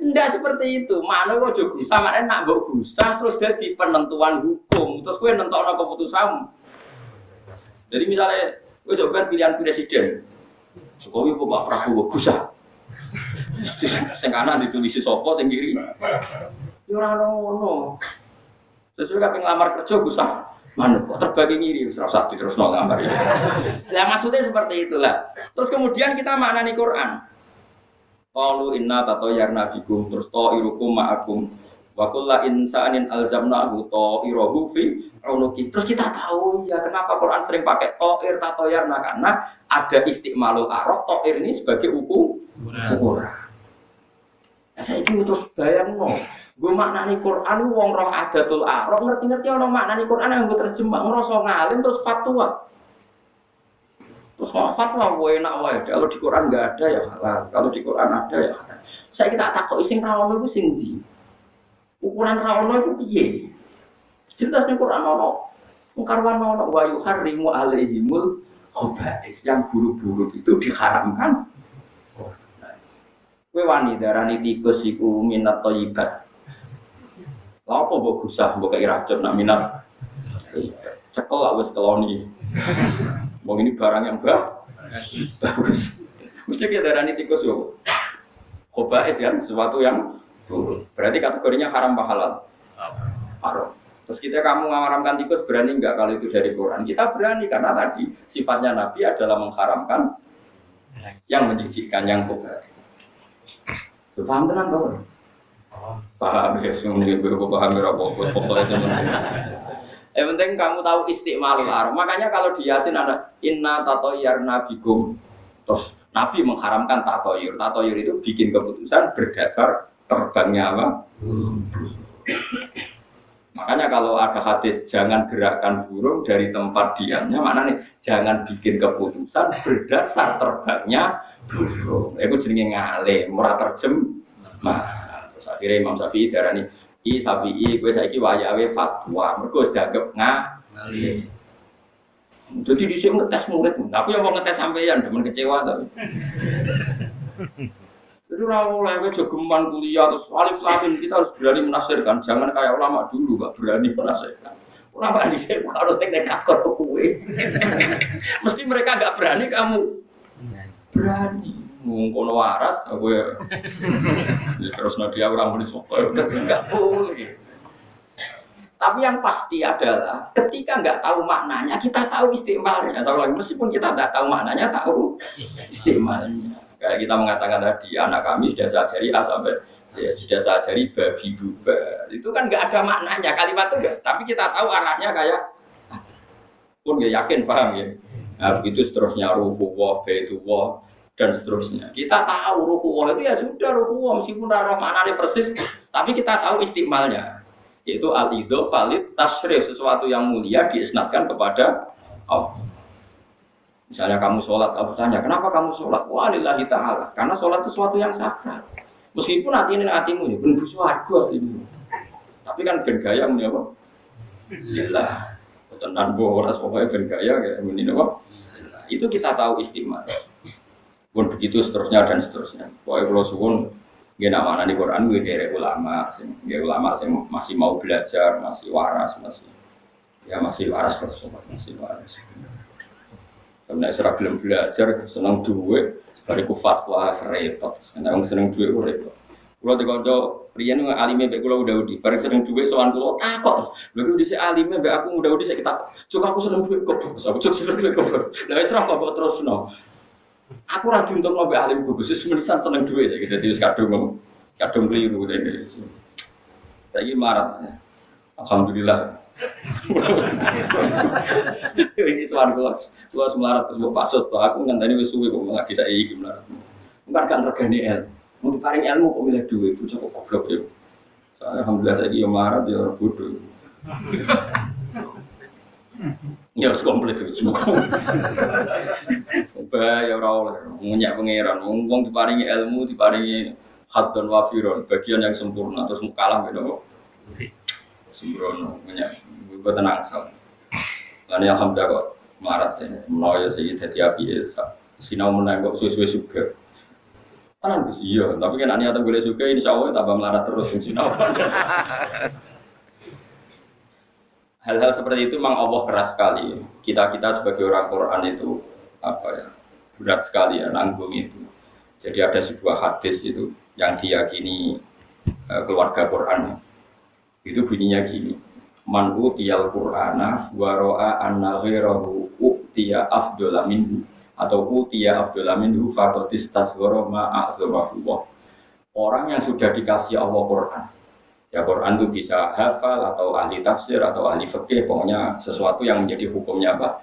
Ndak seperti itu. Manuk ojo gusah, maknane nak mbok gusah terus dadi penentuan hukum. Terus kowe nentokno keputusanmu. Jadi misalnya kowe coba pilihan presiden. Jokowi apa Pak Prabowo gusah. Sing kanan ditulisi sapa sing kiri. Ya ora ono. Sesuai kaping lamar kerja gusah. Manut kok terbagi ngiri wis ora usah diterusno gambar. Lah maksudnya seperti itulah. Terus kemudian kita maknani Quran. Qalu inna tatayyarna bikum terus ta'irukum ma'akum wa kullu insanin alzamnahu ta'irahu fi unuki. Terus kita tahu ya kenapa Quran sering pakai ta'ir tatayyarna karena ada istiqmalul arab ta'ir ini sebagai ukuran. Ya saiki terus bayangno gue maknani Quran, wong roh adatul arab ngerti-ngerti ono maknani Quran yang gue terjemah ngerasa ngalim terus fatwa. Terus fatwa enak wae. Kalau di Quran enggak ada ya halal, kalau di Quran ada ya halal. Saya kita takok sing ra ono iku sing ndi? Ukuran ra ono iku piye? Jelas ning Quran ono. Mungkarwan ono wa yuharrimu alaihimul khaba'is yang buruk-buruk itu diharamkan. Kowe wani darani tikus iku minat thayyibat. Lha apa mbok gusah mbok kei racun nak minat. Cekel lah wis keloni. Wong ini barang yang bagus. Mesti kita darani tikus yo. Khobais kan sesuatu yang berarti kategorinya haram apa halal? Haram. Terus kita kamu mengharamkan tikus berani enggak kalau itu dari Quran? Kita berani karena tadi sifatnya Nabi adalah mengharamkan yang menjijikkan yang khobais. Paham tenan toh? Paham ya, semuanya paham berapa pokoknya semuanya. Yang penting kamu tahu istiqmalul arab. Makanya kalau di Yasin ada inna tatayyarna bikum. Terus Nabi mengharamkan tatayyur. Tatayyur itu bikin keputusan berdasar terbangnya apa? Makanya kalau ada hadis jangan gerakkan burung dari tempat diamnya, maknanya jangan bikin keputusan berdasar terbangnya burung. Itu jenenge ngalih, murah terjemah. Terus akhirnya Imam Syafi'i darani Syafi'i kowe saiki wayahe fatwa mergo wis dianggap ngalih. Jadi dhisik ngetes murid, aku yang mau ngetes sampeyan demen kecewa tapi. Jadi ora oleh kowe jogeman kuliah terus alif lam mim kita harus berani menafsirkan, jangan kayak ulama dulu enggak berani menafsirkan. Ulama dhisik harus nekat kok kowe. Mesti mereka enggak berani kamu berani. Kono waras kowe. Wis terus dia orang muni sok enggak boleh. Tapi yang pasti adalah ketika enggak tahu maknanya, kita tahu istimalnya. Soalnya meskipun kita enggak tahu maknanya, tahu istimalnya. Kayak kita mengatakan tadi anak kami sudah saya ajari A sampai sudah saya ajari babi buba. Itu kan enggak ada maknanya kalimat itu enggak, tapi kita tahu arahnya kayak pun enggak yakin paham ya. Nah, begitu seterusnya ruhullah, baitullah dan seterusnya. Kita tahu ruhullah itu ya sudah ruhullah meskipun ora maknane persis, tapi kita tahu istimalnya. Yaitu al-idhofah lit tasyrif, sesuatu yang mulia diisnadkan kepada Allah. Misalnya kamu sholat, kamu tanya, kenapa kamu sholat? Wah lillahi ta'ala, karena sholat itu sesuatu yang sakral. Meskipun hatimu ya, ben buswarga aslinya. Tapi kan ben gaya muni apa? Lillah. Tenan boras pokoknya ben gaya kayak muni apa? Itu kita tahu istimal. Pun begitu seterusnya dan seterusnya. Pokoknya kalau suwun nggih nak manani Quran kuwi derek ulama sing masih mau belajar, masih waras, masih waras terus masih waras. Nek ora gelem belajar, seneng dhuwit, bariku fatwa repot. Nek wong seneng dhuwit ora repot. Kula dikonco riyen alime mbek kula udah-udi, bareng seneng dhuwit sowan kula takok. Lha iki dhisik alime mbek aku udah-udi sik takok. Cuk aku seneng dhuwit kok. Cuk seneng dhuwit kok. Lah wis ora kok terusno. Aku ra diuntung mbek alim gugus wis menisan seneng dhuwit saiki dadi wis kadung keliru dene. Saiki marat. Alhamdulillah. Ini soal gua semarat terus mbok pasut aku ngenteni wis suwe kok lagi saiki melarat. Enggak kan regane mau diparing ilmu kok milih duit bocah kok goblok ya. Alhamdulillah saiki yo marat yo bodoh. Ya wis komplit semua. Ya ora oleh ngunyak pangeran wong diparingi ilmu diparingi haddun wafiron bagian yang sempurna terus kalah beda sembrono ngunyak boten angsal lan alhamdulillah kok marat ya menawa sing dadi api sinau menang kok suwe-suwe juga tenang Gus iya tapi kan ane atau golek juga insyaallah tambah melarat terus sinau hal-hal seperti itu memang Allah keras sekali kita sebagai orang Quran itu apa ya berat sekali ya nanggung itu Jadi ada sebuah hadis itu yang diyakini keluarga Quran. Itu bunyinya gini. Man utiyal Qur'ana wa ra'a anna ghairahu utiya afdhala minhu atau utiya afdhala minhu faqad istasghara ma a'zamahu. Orang yang sudah dikasih Allah Quran. Ya Quran itu bisa hafal atau ahli tafsir atau ahli fikih, pokoknya sesuatu yang menjadi hukumnya apa?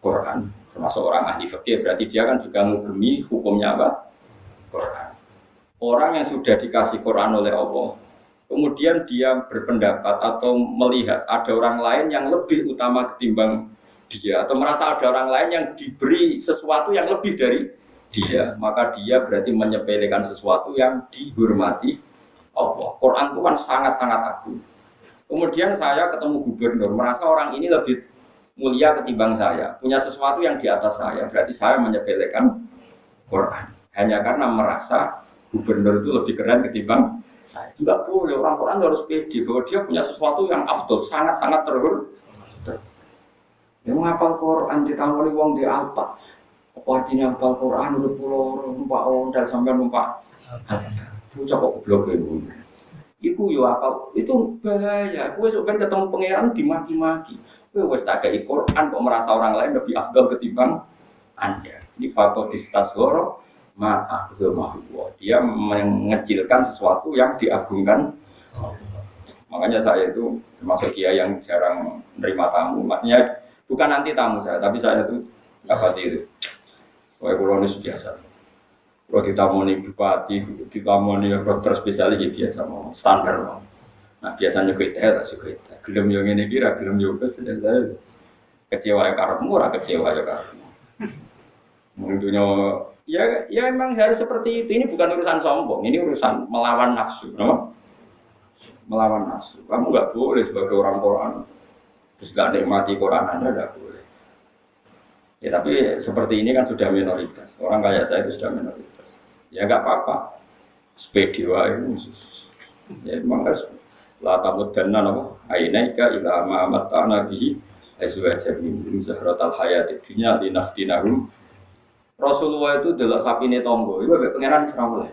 Quran. Termasuk orang ahli fikih berarti dia kan juga ngugemi hukumnya apa? Quran. Orang yang sudah dikasih Quran oleh Allah, kemudian dia berpendapat atau melihat ada orang lain yang lebih utama ketimbang dia, atau merasa ada orang lain yang diberi sesuatu yang lebih dari dia, maka dia berarti menyepelekan sesuatu yang dihormati Allah. Quran itu kan sangat-sangat agung. Kemudian saya ketemu gubernur, merasa orang ini lebih mulia ketimbang saya, punya sesuatu yang di atas saya, berarti saya menyepelekan Quran. Hanya karena merasa gubernur itu lebih keren ketimbang saya. Enggak boleh, orang Quran harus pede bahwa dia punya sesuatu yang afdol, sangat-sangat terhormat. Yang menghafal Quran ditangani wong di Alpat. Apa artinya hafal Quran udah pulau numpak ondal sampai numpak. Bocah kok goblok itu. Iku yo apal, itu bahaya. Kowe sok ben ketemu pangeran dimaki-maki. Kowe wis tak kei Quran kok merasa orang lain lebih afdal ketimbang Anda. Ini faktor distasghara ma'azamahu. Dia mengecilkan sesuatu yang diagungkan. Makanya saya itu termasuk dia yang jarang menerima tamu. Maksudnya bukan anti tamu saya, tapi saya itu dapat itu. Kayak kolonis biasa. Kalau ditamoni bupati, ditamoni dokter spesialis ya biasa mau standar mau. Nah biasanya kita tak suka kita. Gelem yang ini kira, gelem juga saya kecewa ya karena murah kecewa ya karena. Mungkinnya ya emang harus seperti itu. Ini bukan urusan sombong, ini urusan melawan nafsu, no? Melawan nafsu. Kamu nggak boleh sebagai orang Quran terus nggak nikmati Quran Anda nggak boleh. Ya tapi seperti ini kan sudah minoritas. Orang kayak saya itu sudah minoritas. Ya nggak apa-apa. Sepedi wae. Ya memang harus la tamudanna apa? Ainaika ila ma mata'na bihi azwajan min zahratal hayatid dunya linaftinahum. Rasulullah itu delok sapine tangga, iku mek pangeran seram oleh.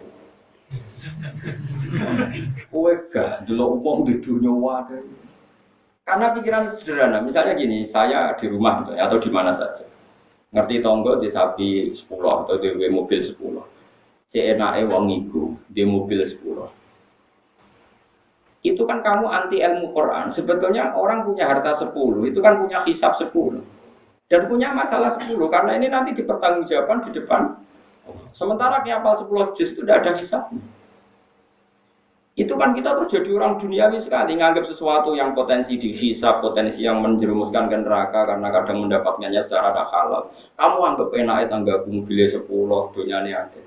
Kowe gak delok wong di dunya wae. Karena pikiran sederhana, misalnya gini, saya di rumah gitu, atau di mana saja. Ngerti tangga di sapi 10 atau di mobil 10. Enake wong iku di mobil 10. Itu kan kamu anti ilmu Quran. Sebetulnya orang punya harta 10, itu kan punya hisab 10. Dan punya masalah 10 karena ini nanti dipertanggungjawabkan di depan. Sementara hafal 10 juz itu tidak ada hisabnya. Itu kan kita terus jadi orang duniawi sekali, nganggap sesuatu yang potensi dihisab, potensi yang menjerumuskan ke neraka karena kadang mendapatkannya secara tak halal. Kamu anggap enaknya tangga mobilnya 10, dunyanya ada.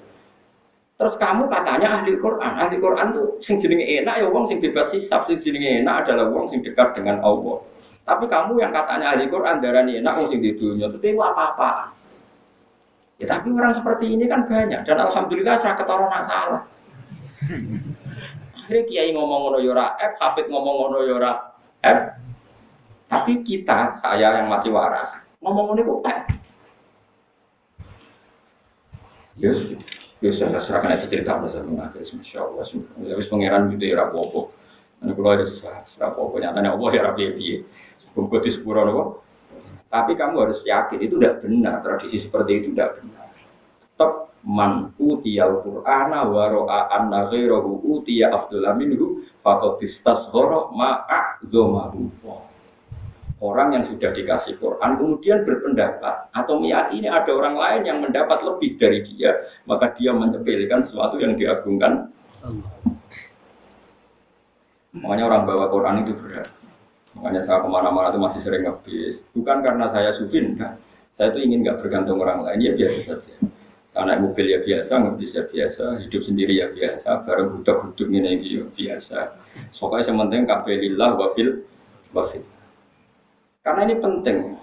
Terus kamu katanya ahli Quran tuh sing jenenge enak ya wong sing bebas hisab, sing jenenge enak adalah wong sing dekat dengan Allah. Tapi kamu yang katanya ahli Quran darani enak wong sing di dunia itu apa-apa. Ya tapi orang seperti ini kan banyak dan alhamdulillah ora ketara nak salah. Akhirnya kiai ngomong ngono yo ora, hafid ngomong ngono yo ora. Tapi kita, saya yang masih waras, ngomong ngono kok Yes, saya serahkan aja cerita masa mengakhir, masya Allah. Habis pangeran gitu ya rapopo. Nanti kalau ada rapopo, nyatanya Allah ya rapi. Bukan di sepuro nopo. Tapi kamu harus yakin itu tidak benar. Tradisi seperti itu tidak benar. Tetap man utiyal Qur'ana wa ra'a anna ghairahu utiya afdhala minhu faqad istasghara ma'a'dhamahu. Orang yang sudah dikasih Quran kemudian berpendapat atau meyakini ada orang lain yang mendapat lebih dari dia, maka dia menyepelekan sesuatu yang diagungkan. Makanya orang bawa Quran itu berat. Makanya saya kemana-mana itu masih sering ngebis. Bukan karena saya sufin, nah. Saya itu ingin nggak bergantung orang lain, ya biasa saja. Saya naik mobil ya biasa, ngebis ya biasa, hidup sendiri ya biasa, bareng hudak-huduk ini ya biasa. Pokoknya yang penting kabelillah wafil. Karena ini penting.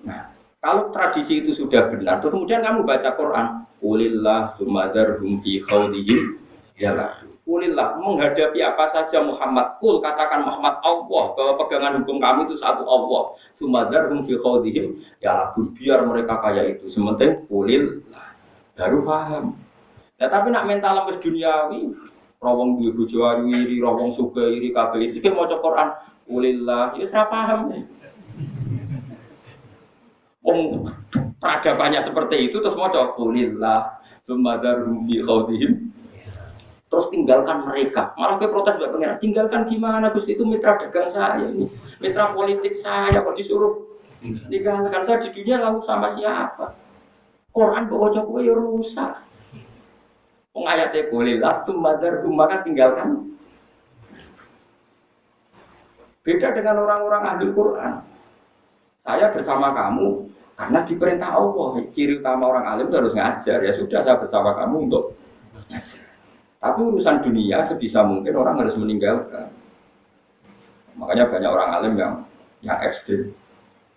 Nah, kalau tradisi itu sudah benar, terus kemudian kamu baca Quran, Qulillah sumadarhum fi khawdihim yalah. Qulillah menghadapi apa saja Muhammad. Qul katakan Muhammad Allah bahwa pegangan hukum kami itu satu Allah. Sumadarhum fi khawdihim yalah. Biar mereka kayak itu. Sementing Qulillah baru paham. Nah, tapi nak mental wis duniawi, rawong duwe bojo iri, rawong sugih iri kabeh iki maca Quran, ulillah, ya ora paham. Wong peradabannya seperti itu terus maca ulillah, sumadzarum fi khawdihim. Terus tinggalkan mereka. Malah ke protes mbak pengen. Tinggalkan gimana Gusti, itu mitra dagang saya ini, mitra politik saya kok disuruh tinggalkan. Saya di dunia lalu sama siapa? Quran bawa coba ya rusak. Ayatnya boleh lah, sumadar maka tinggalkan. Beda dengan orang-orang ahli Quran. Saya bersama kamu karena diperintah Allah. Ciri utama orang alim itu harus ngajar. Ya sudah, saya bersama kamu untuk ngajar. Tapi urusan dunia sebisa mungkin orang harus meninggalkan. Makanya banyak orang alim yang ekstrim.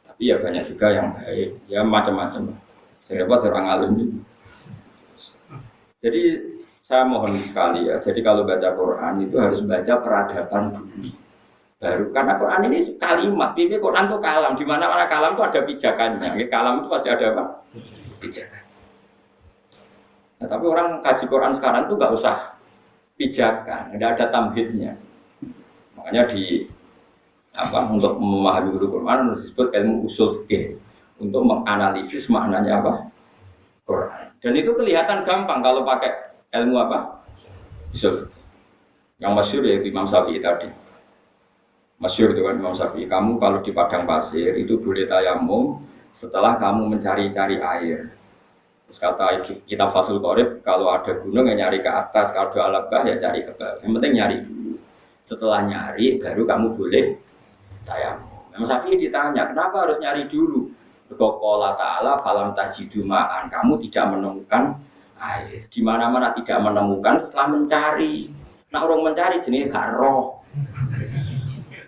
Tapi ya banyak juga yang baik. Ya macam-macam. Saya dapat orang alim ini. Jadi saya mohon sekali ya. Jadi kalau baca Quran itu harus baca peradaban dulu. Baru karena Quran ini kalimat. Quran itu kalam. Di mana-mana kalam itu ada pijakannya. Kalam itu pasti ada apa? Pijakan. Nah, tapi orang kaji Quran sekarang itu nggak usah pijakan, nggak ada tamhidnya. Makanya untuk memahami Quran harus disebut ilmu usul fikih untuk menganalisis maknanya apa Quran. Dan itu kelihatan gampang kalau pakai ilmu apa? Usul. Yang masyhur ya Imam Syafi'i tadi. Masyhur itu kan Imam Syafi'i. Kamu kalau di padang pasir itu boleh tayamum setelah kamu mencari-cari air. Terus kata kitab Fathul Qorib, kalau ada gunung ya nyari ke atas, kalau ada alabah ya cari ke bawah. Yang penting nyari dulu. Setelah nyari baru kamu boleh tayamum. Imam Syafi'i ditanya, kenapa harus nyari dulu? Qala ta'ala falam tajidu ma'an, kamu tidak menemukan air. Di mana-mana tidak menemukan setelah mencari. Nah, orang mencari jenis gak roh.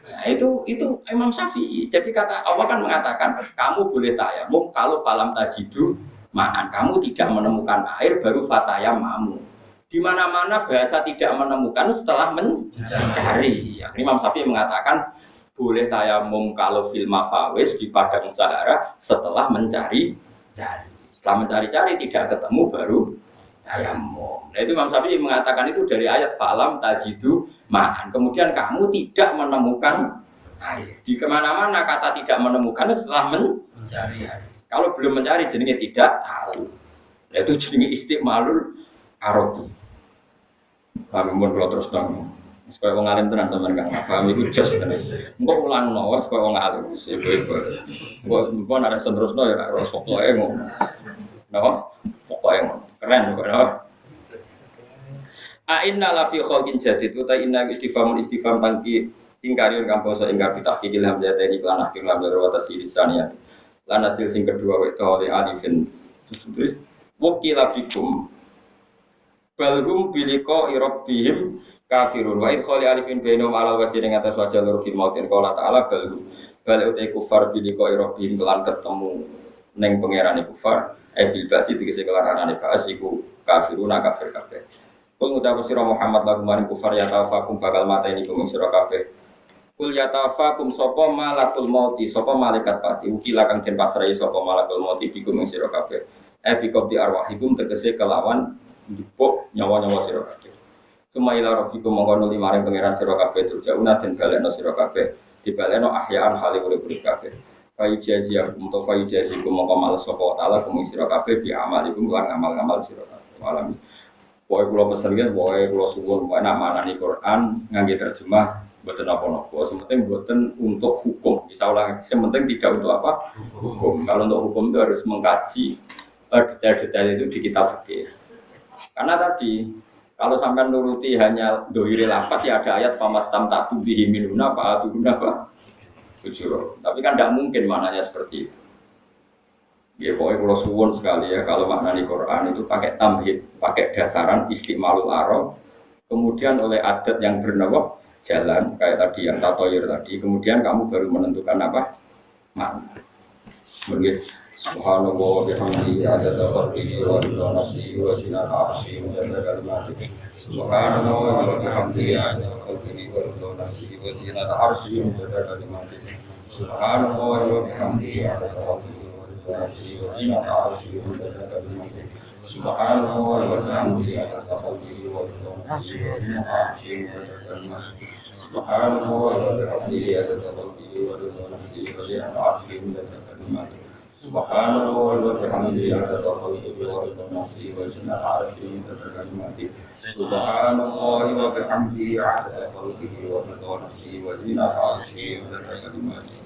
Nah, itu Imam Syafi'i. Jadi kata Allah kan mengatakan kamu boleh tayamum kalau falam tajidu ma'an, kamu tidak menemukan air baru fatayamamu. Di mana-mana bahasa tidak menemukan setelah mencari. Ya, Imam Syafi'i mengatakan boleh tayamum kalau fil mafawis di padang Sahara setelah mencari-cari. Setelah mencari-cari tidak ketemu baru tayamum. Nah, itu Imam Syafi'i mengatakan itu dari ayat falam tajidu ma'an. Kemudian kamu tidak menemukan air. Di kemana-mana kata tidak menemukan setelah mencari. Kalau belum mencari jenenge tidak tahu. Nah, itu jenenge istiqmalul arabi. Kami pun kalau terus dong. Supaya wong alim tenan sampean kang paham iku jos tenan. Engko ulangno wis koyo wong alim wis ibu-ibu. Engko nek terusno ya ora pokoke ngono. Napa? Pokoke ngono. Keren kok napa? A inna la fi khalqin jadid uta inna istifham tangki ingkariun kang basa ingkar bitahqiqil hamzah ini kelan akhir hamzah wa tasirisaniyat. Lan hasil sing kedua wa ta'ali alifin terus wakila fikum balhum biliko irabbihim kafirun wa idkhali alifin bainahum ala wajhi ing atas wajah lur fil mautin qala ta'ala bal utai kufar biliko irabbihim kelan ketemu ning pangerane kufar bil basi dikese kelan anane bas iku kafiruna kafir kabeh. Kul ngucap sira Muhammad lagu maring kufar ya tafakum bakal mateni kum sira kabeh. Kul ya tafakum sapa malakul mauti sapa malaikat pati ukila kang den pasrahi sapa malakul mauti bikum ing sira kabeh. Bikum di arwahikum tegese kelawan njupuk nyawa-nyawa sira kabeh. Sumaila rabbikum mongko nuli maring pangeran sira kabeh turjauna den balekno sira kabeh dibalekno ahyaan hale urip-urip kabeh. Fayu jaziyakum to fayu jazikum mongko males sapa taala kum sira kabeh bi amalikum lan amal-amal sira kabeh. Alami. Pokoke kula pesen nggih, pokoke kula suwun enak manani Quran ngangge terjemah mboten napa-napa. Sementing mboten untuk hukum. Insyaallah sementing tidak untuk apa? Hukum. Kalau untuk hukum itu harus mengkaji detail-detail itu di kitab fikih. Karena tadi kalau sampai nuruti hanya dohiri lafaz ya ada ayat famastam tatu bihi minuna fa'atuna fa ujur. Tapi kan tidak mungkin maknanya seperti itu. Ya pokoknya kalau suwun sekali ya kalau maknani Quran itu pakai tamhid, pakai dasaran istimalul arab, kemudian oleh adat yang bernama jalan kayak tadi yang tatoyir tadi, kemudian kamu baru menentukan apa makna. Begitu. Subhanallah bihamdihi adada khalqihi wa ridha nafsihi wa zinata arsyihi wa jalla kalimatihi. Subhanallah bihamdihi adada khalqihi wa ridha nafsihi wa zinata arsyihi wa jalla kalimatihi. Subhanallah wa bihamdihi adada khalqihi wa ridha nafsi wa zinata arsyihi wa zinata kalimatihi subhanallah wa bihamdihi adada khalqihi wa ridha nafsi wa zinata arsyihi wa zinata kalimatihi subhanallah wa bihamdihi adada khalqihi wa ridha nafsi wa zinata arsyihi wa zinata kalimatihi subhanallah wa bihamdihi adada khalqihi wa ridha nafsi wa zinata arsyihi wa zinata kalimatihi subhanallah wa bihamdihi adada khalqihi wa ridha nafsi wa zinata arsyihi wa zinata kalimatihi